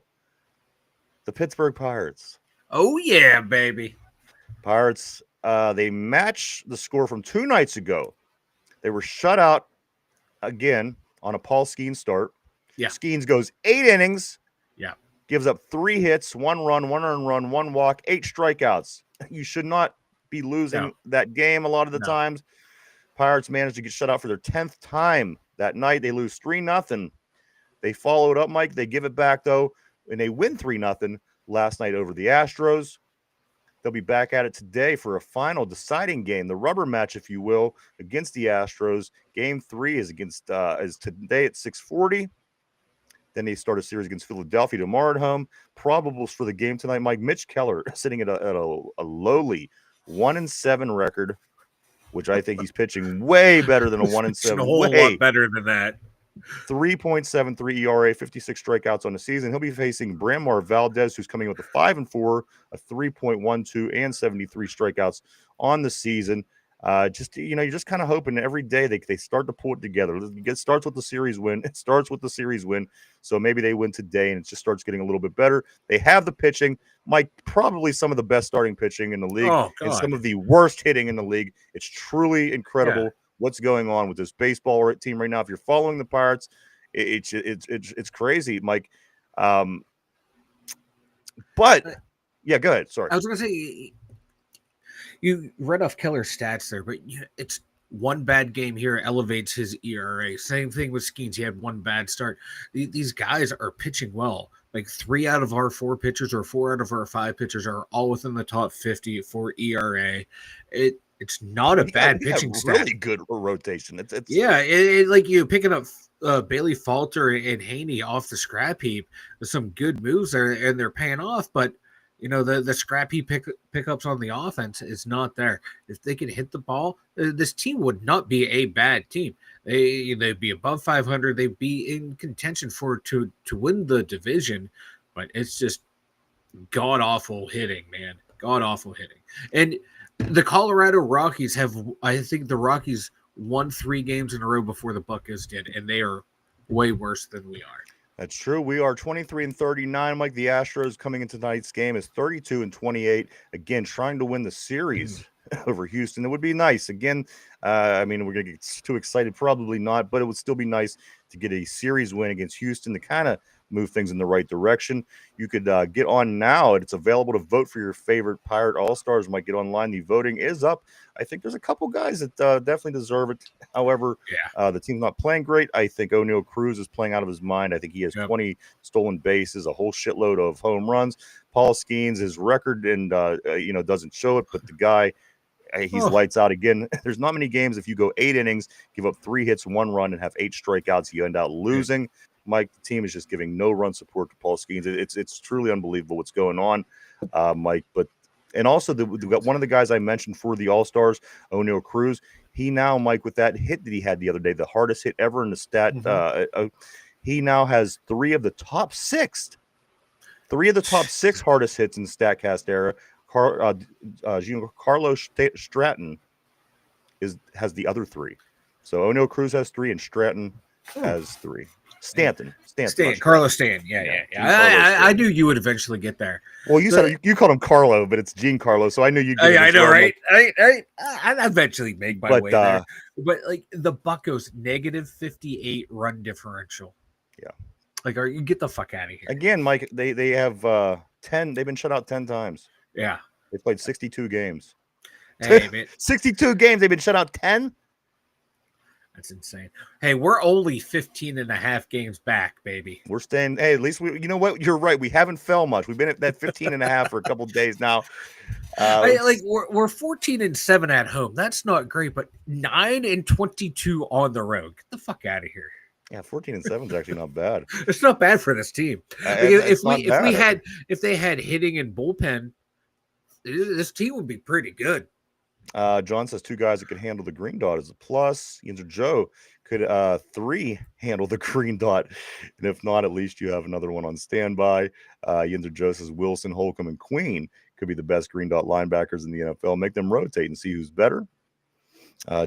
B: the Pittsburgh Pirates.
C: Oh, yeah, baby.
B: Pirates, they match the score from 2 nights ago. They were shut out again on a Paul Skenes start.
C: Yeah.
B: Skenes goes 8 innings.
C: Yeah.
B: Gives up 3 hits, 1 run, 1 earned run, 1 walk, 8 strikeouts. You should not be losing that game a lot of the times. Pirates managed to get shut out for their 10th time that night. They lose 3-0. They follow it up, Mike. They give it back, though, and they win 3-0 last night over the Astros. They'll be back at it today for a final deciding game, the rubber match, if you will, against the Astros. Game 3 is today at 6:40. Then they start a series against Philadelphia tomorrow at home. Probables for the game tonight, Mike. Mitch Keller sitting at a lowly 1-7 record, which I think he's pitching way better than a 1-7.
C: A whole lot better than that.
B: 3.73 ERA, 56 strikeouts on the season. He'll be facing Branmar Valdez, who's coming with a 5-4, a 3.12, and 73 strikeouts on the season. You're just kind of hoping every day they start to pull it together. It starts with the series win. So maybe they win today, and it just starts getting a little bit better. They have the pitching. Mike, probably some of the best starting pitching in the league, and some of the worst hitting in the league. It's truly incredible what's going on with this baseball team right now. If you're following the Pirates, it's crazy, Mike. But yeah, go ahead. Sorry,
C: I was going to say, you read off Keller's stats there, but it's one bad game here elevates his ERA. Same thing with Skenes. He had one bad start. These guys are pitching well. Like 3 out of our 4 pitchers or 4 out of our 5 pitchers are all within the top 50 for ERA. It's not a bad pitching stat.
B: Really good rotation. It's
C: like you picking up Bailey Falter and Haney off the scrap heap. There's some good moves there, and they're paying off. But the scrap heap pickups on the offense is not there. If they can hit the ball, this team would not be a bad team. They'd be above 500. They'd be in contention to win the division. But it's just god awful hitting, man. God awful hitting. And the Colorado Rockies have, I think the Rockies won 3 games in a row before the Buccos did, and they are way worse than we are.
B: That's true. We are 23-39. Mike, the Astros coming into tonight's game is 32-28. Again, trying to win the series over Houston. It would be nice. Again, I mean, we're going to get too excited. Probably not, but it would still be nice to get a series win against Houston to kind of move things in the right direction. You could get on now. It's available to vote for your favorite Pirate All-Stars. Might get online. The voting is up. I think there's a couple guys that definitely deserve it. However, the team's not playing great. I think O'Neal Cruz is playing out of his mind. I think he has 20 stolen bases, a whole shitload of home runs. Paul Skenes, his record and doesn't show it, but the guy, he's lights out again. There's not many games if you go 8 innings, give up 3 hits, 1 run, and have 8 strikeouts, you end up losing. Mike, the team is just giving no run support to Paul Skenes. It's truly unbelievable what's going on, Mike. And also one of the guys I mentioned for the All-Stars, O'Neal Cruz, he now, Mike, with that hit that he had the other day, the hardest hit ever in the stat, he now has 3 of the top 6 hardest hits in the StatCast era. Carlos Stratton has the other 3. So O'Neal Cruz has 3 and Stratton has 3. Stanton.
C: Carlos Stanton. Yeah. I knew you would eventually get there.
B: Well, said you called him Carlo, but it's Giancarlo, so I knew you'd get it.
C: I know, right? I eventually make my way there. But like the Buccos, -58 run differential.
B: Yeah.
C: Like, you get the fuck out of here.
B: Again, Mike, they have 10. They've been shut out 10 times.
C: Yeah.
B: They played 62 games.
C: Hey, man.
B: 62 games. They've been shut out 10?
C: That's insane. Hey, we're only 15 and a half games back, baby.
B: We're staying. Hey, at least you know what? You're right. We haven't fell much. We've been at that 15 and a half for a couple of days now.
C: We're 14-7 at home. That's not great, but 9-22 on the road. Get the fuck out of here.
B: Yeah, 14-7 is actually not bad.
C: It's not bad for this team. If they had hitting and bullpen, this team would be pretty good.
B: John says 2 guys that could handle the green dot is a plus. Yinzer Joe could 3 handle the green dot, and if not, at least you have another one on standby. Yinzer Joe says Wilson, Holcomb, and Queen could be the best green dot linebackers in the NFL. Make them rotate and see who's better.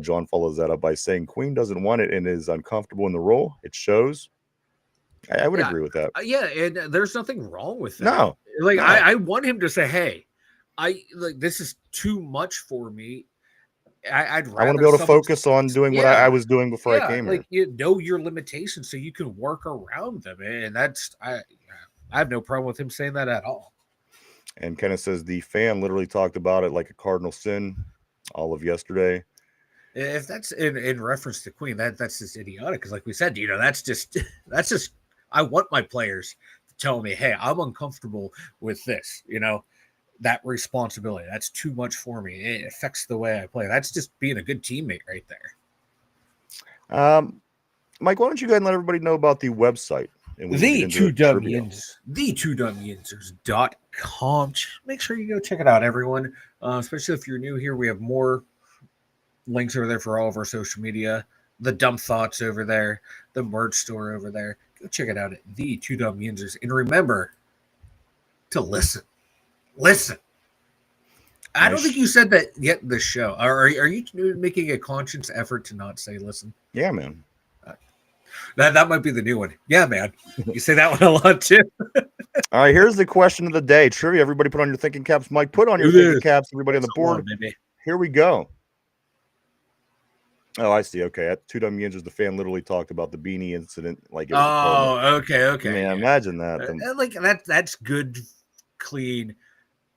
B: John follows that up by saying Queen doesn't want it and is uncomfortable in the role. It shows. I would agree with that.
C: And there's nothing wrong with that.
B: No.
C: I want him to say, hey, this is too much for me. I want to
B: be able to focus on doing what I was doing before I came here.
C: You know your limitations so you can work around them. And that's I have no problem with him saying that at all.
B: And Kenneth says the fan literally talked about it like a cardinal sin all of yesterday.
C: If that's in reference to Queen, that's just idiotic. Because like we said, that's just I want my players to tell me, hey, I'm uncomfortable with this, that responsibility. That's too much for me. It affects the way I play. That's just being a good teammate right there.
B: Mike, why don't you go ahead and let everybody know about the website?
C: The 2Yinzers.com. Make sure you go check it out, everyone. Especially if you're new here, we have more links over there for all of our social media. The Dumb Thoughts over there, the merch store over there. Go check it out at the 2Yinzers. And remember to listen. Listen. I don't think you said that yet in the show. Are you making a conscious effort to not say listen?
B: Yeah, man.
C: That might be the new one. Yeah, man. You say that one a lot too.
B: All right, here's the question of the day. Trivia. Everybody put on your thinking caps. Mike, put on your thinking caps. Everybody on the board. Here we go. Oh, I see. Okay. At 2Yinzers, the fan literally talked about the Beanie incident. Okay. Man, imagine that.
C: That's good, clean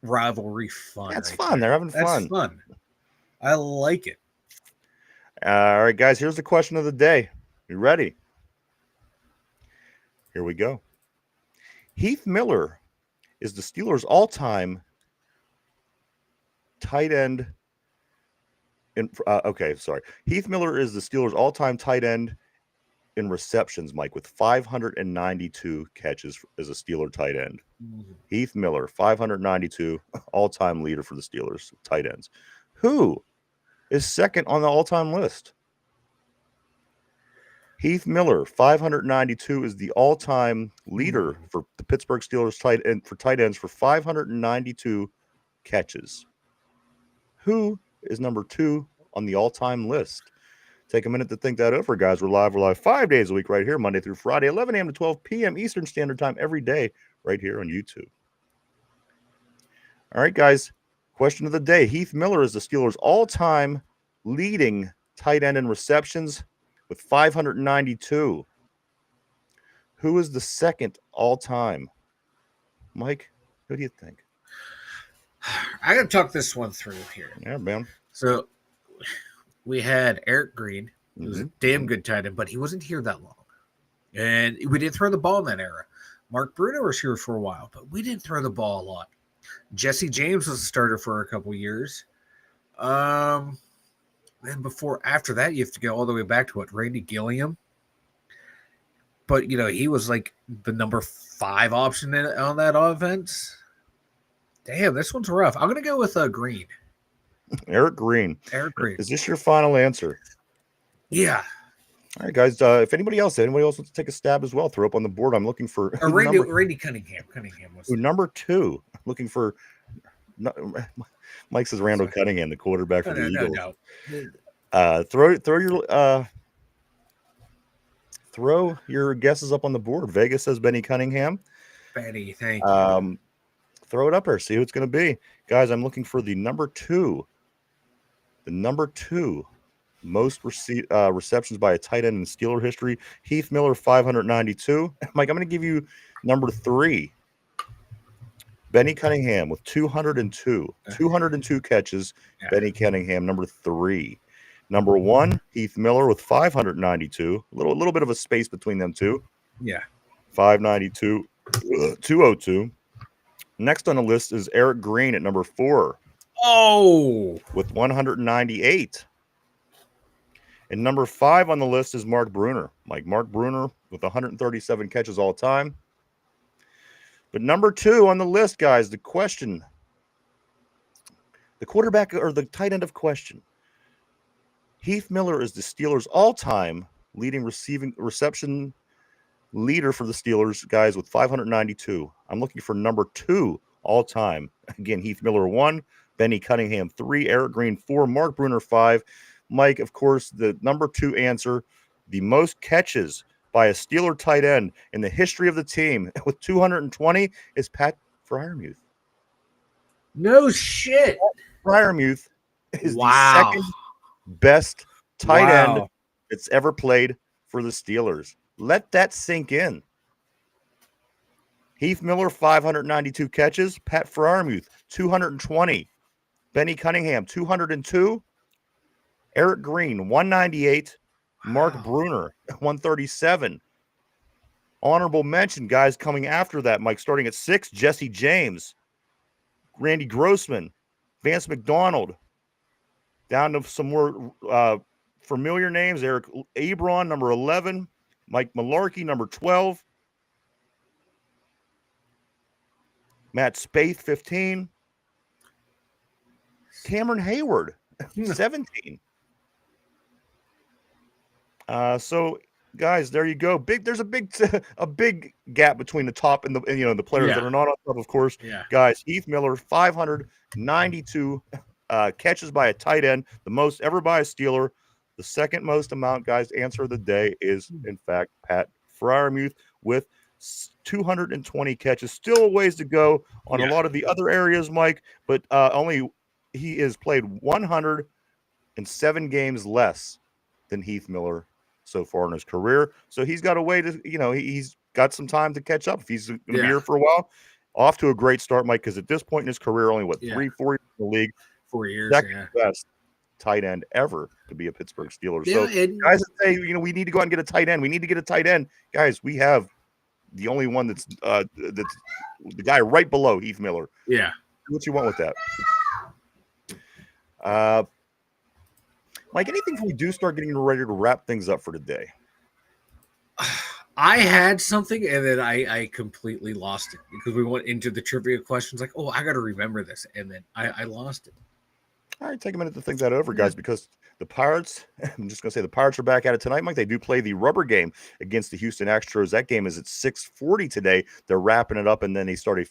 C: rivalry fun.
B: That's fun. They're having fun.
C: That's fun. I like it.
B: All right, guys. Here's the question of the day. You ready? Here we go. Heath Miller is the Steelers' all-time tight end. Heath Miller is the Steelers' all-time tight end in receptions, Mike, with 592 catches as a Steeler tight end. Mm-hmm. Heath Miller, 592, all-time leader for the Steelers tight ends. Who is second on the all-time list? Heath Miller, 592, is the all-time leader for the Pittsburgh Steelers tight ends for 592 catches. Who is number 2 on the all-time list? Take a minute to think that over, guys. We're live 5 days a week right here, Monday through Friday, 11 a.m. to 12 p.m. Eastern Standard Time every day right here on YouTube. All right, guys. Question of the day. Heath Miller is the Steelers' all-time leading tight end in receptions with 592. Who is the second all-time? Mike, who do you think?
C: I got to talk this one through here.
B: Yeah, man.
C: So we had Eric Green, who was a damn good tight end, but he wasn't here that long. And we didn't throw the ball in that era. Mark Bruno was here for a while, but we didn't throw the ball a lot. Jesse James was a starter for a couple years. Then after that, you have to go all the way back to Randy Gilliam. But, he was like the number 5 option on that offense. Damn, this one's rough. I'm going to go with Green.
B: Eric Green.
C: Eric Green.
B: Is this your final answer?
C: Yeah.
B: All right, guys. If anybody else wants to take a stab as well, throw up on the board. I'm looking for
C: Randy Cunningham. Cunningham was
B: number 2. I'm looking for. Mike says Randall Cunningham, the quarterback for the Eagles.
C: No.
B: Throw your guesses up on the board. Vegas says Benny Cunningham.
C: Benny, thank you.
B: Throw it up there. See who it's going to be, guys. I'm looking for the number 2. The number 2 most receptions by a tight end in Steeler history. Heath Miller, 592. Mike, I'm going to give you number 3. Benny Cunningham with 202. 202 catches. Yeah. Benny Cunningham, number 3. Number 1, Heath Miller with 592. A little bit of a space between them two.
C: Yeah.
B: 592, 202. Next on the list is Eric Green at number 4.
C: Oh,
B: with 198. And number 5 on the list is Mark Bruner. Mark Bruner with 137 catches all time. But number 2 on the list, guys, the question, the quarterback or the tight end of question. Heath Miller is the Steelers' all-time leading reception leader for the Steelers, guys, with 592. I'm looking for number 2 all-time. Again, Heath Miller 1, Benny Cunningham 3, Eric Green 4, Mark Bruner 5. Mike, of course, the number 2 answer, the most catches by a Steeler tight end in the history of the team with 220 is Pat Freiermuth.
C: No shit.
B: Freiermuth is the second best tight end that's ever played for the Steelers. Let that sink in. Heath Miller, 592 catches. Pat Freiermuth, 220. Benny Cunningham, 202. Eric Green, 198. Mark Bruner, 137. Honorable mention, guys, coming after that, Mike, starting at 6, Jesse James, Randy Grossman, Vance McDonald. Down to some more familiar names. Eric Ebron, number 11. Mike Mularkey, number 12. Matt Spaeth, 15. Cameron Hayward, 17. So, guys, there you go. There's a big gap between the top and the players that are not on top, of course.
C: Yeah.
B: Guys, Heath Miller, 592 catches by a tight end, the most ever by a Steeler. The second most amount, guys, answer of the day is, in fact, Pat Freiermuth with 220 catches. Still a ways to go on a lot of the other areas, Mike, but he has played 107 games less than Heath Miller so far in his career. So he's got a way to, he's got some time to catch up if he's going to be here for a while. Off to a great start, Mike, because at this point in his career, only 3-4 years in the league.
C: 4 years,
B: second best tight end ever to be a Pittsburgh Steeler. So guys say, we need to go out and get a tight end. We need to get a tight end. Guys, we have the only one that's the guy right below Heath Miller.
C: Yeah.
B: Do what you want with that. Mike, anything before we do start getting ready to wrap things up for today?
C: I had something and then I completely lost it because we went into the trivia questions like, I got to remember this. And then I lost it.
B: All right, take a minute to think that over, guys, because the Pirates, I'm just going to say the Pirates are back at it tonight, Mike. They do play the rubber game against the Houston Astros. That game is at 6:40 today. They're wrapping it up, and then they start a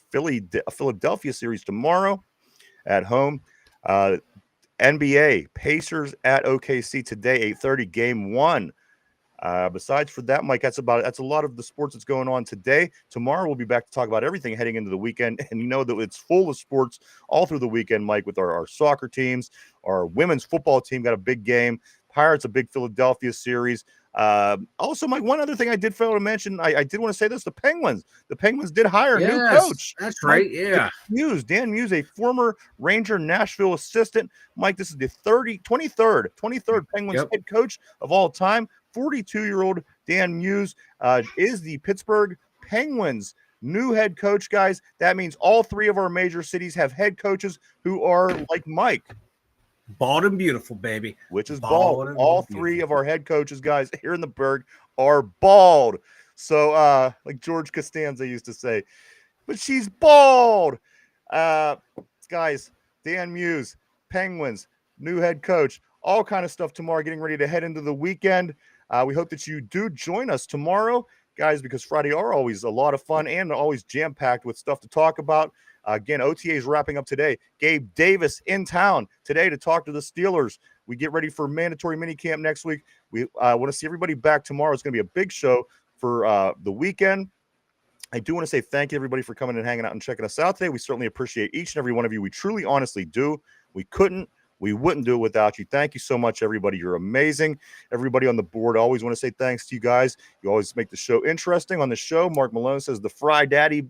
B: Philadelphia series tomorrow. at home. NBA Pacers at OKC today, 8:30, game 1. Besides for that, Mike, that's a lot of the sports that's going on today. Tomorrow we'll be back to talk about everything heading into the weekend, and you know that it's full of sports all through the weekend, Mike, with our soccer teams. Our women's football team got a big game. Pirates, a big Philadelphia series. Also, Mike, one other thing I did fail to mention, I did want to say this: the Penguins did hire a new coach.
C: That's
B: Mike,
C: right. Yeah.
B: Dan Muse, a former Ranger Nashville assistant. Mike, this is the 23rd Penguins head coach of all time. 42-year-old Dan Muse is the Pittsburgh Penguins' new head coach, guys. That means all 3 of our major cities have head coaches who are like Mike.
C: Bald and beautiful, baby.
B: Which is bald. All 3 of our head coaches, guys, here in the Berg are bald. So, like George Costanza used to say, but she's bald. Guys, Dan Muse, Penguins, new head coach, all kind of stuff tomorrow, getting ready to head into the weekend. We hope that you do join us tomorrow, guys, because Friday are always a lot of fun and always jam-packed with stuff to talk about. Again, OTA is wrapping up today. Gabe Davis in town today to talk to the Steelers. We get ready for mandatory minicamp next week. We want to see everybody back tomorrow. It's going to be a big show for the weekend. I do want to say thank you, everybody, for coming and hanging out and checking us out today. We certainly appreciate each and every one of you. We truly, honestly do. We wouldn't do it without you. Thank you so much, everybody. You're amazing. Everybody on the board, I always want to say thanks to you guys. You always make the show interesting. On the show, Mark Malone says the Fry Daddy,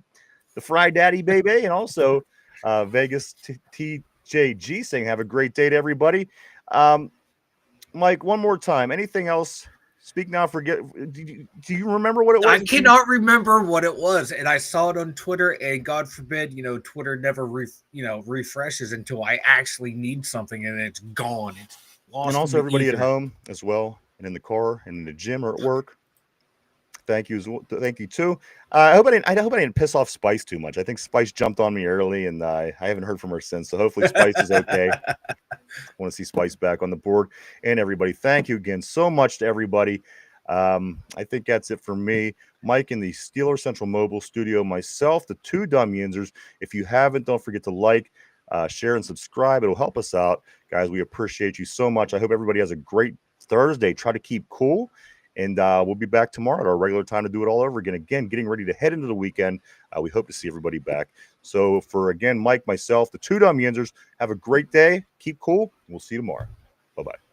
B: baby. And also Vegas TJG saying have a great day to everybody. Mike, one more time. Anything else? Speak now, forget. Do you remember what it was?
C: I cannot remember what it was, and I saw it on Twitter. And God forbid, Twitter never refreshes until I actually need something, and it's gone. It's lost.
B: And also, everybody at home as well, and in the car, and in the gym or at work. Thank you too. I hope I didn't piss off Spice too much. I think Spice jumped on me early, and I haven't heard from her since. So hopefully Spice is okay. I want to see Spice back on the board. And everybody, thank you again so much to everybody. I think that's it for me. Mike in the Steeler Central Mobile Studio, myself, the 2 Dumb Yinzers. If you haven't, don't forget to like, share, and subscribe. It'll help us out. Guys, we appreciate you so much. I hope everybody has a great Thursday. Try to keep cool. And we'll be back tomorrow at our regular time to do it all over again. Again, getting ready to head into the weekend. We hope to see everybody back. So for, again, Mike, myself, the 2 Dumb Yinzers, have a great day. Keep cool. And we'll see you tomorrow. Bye-bye.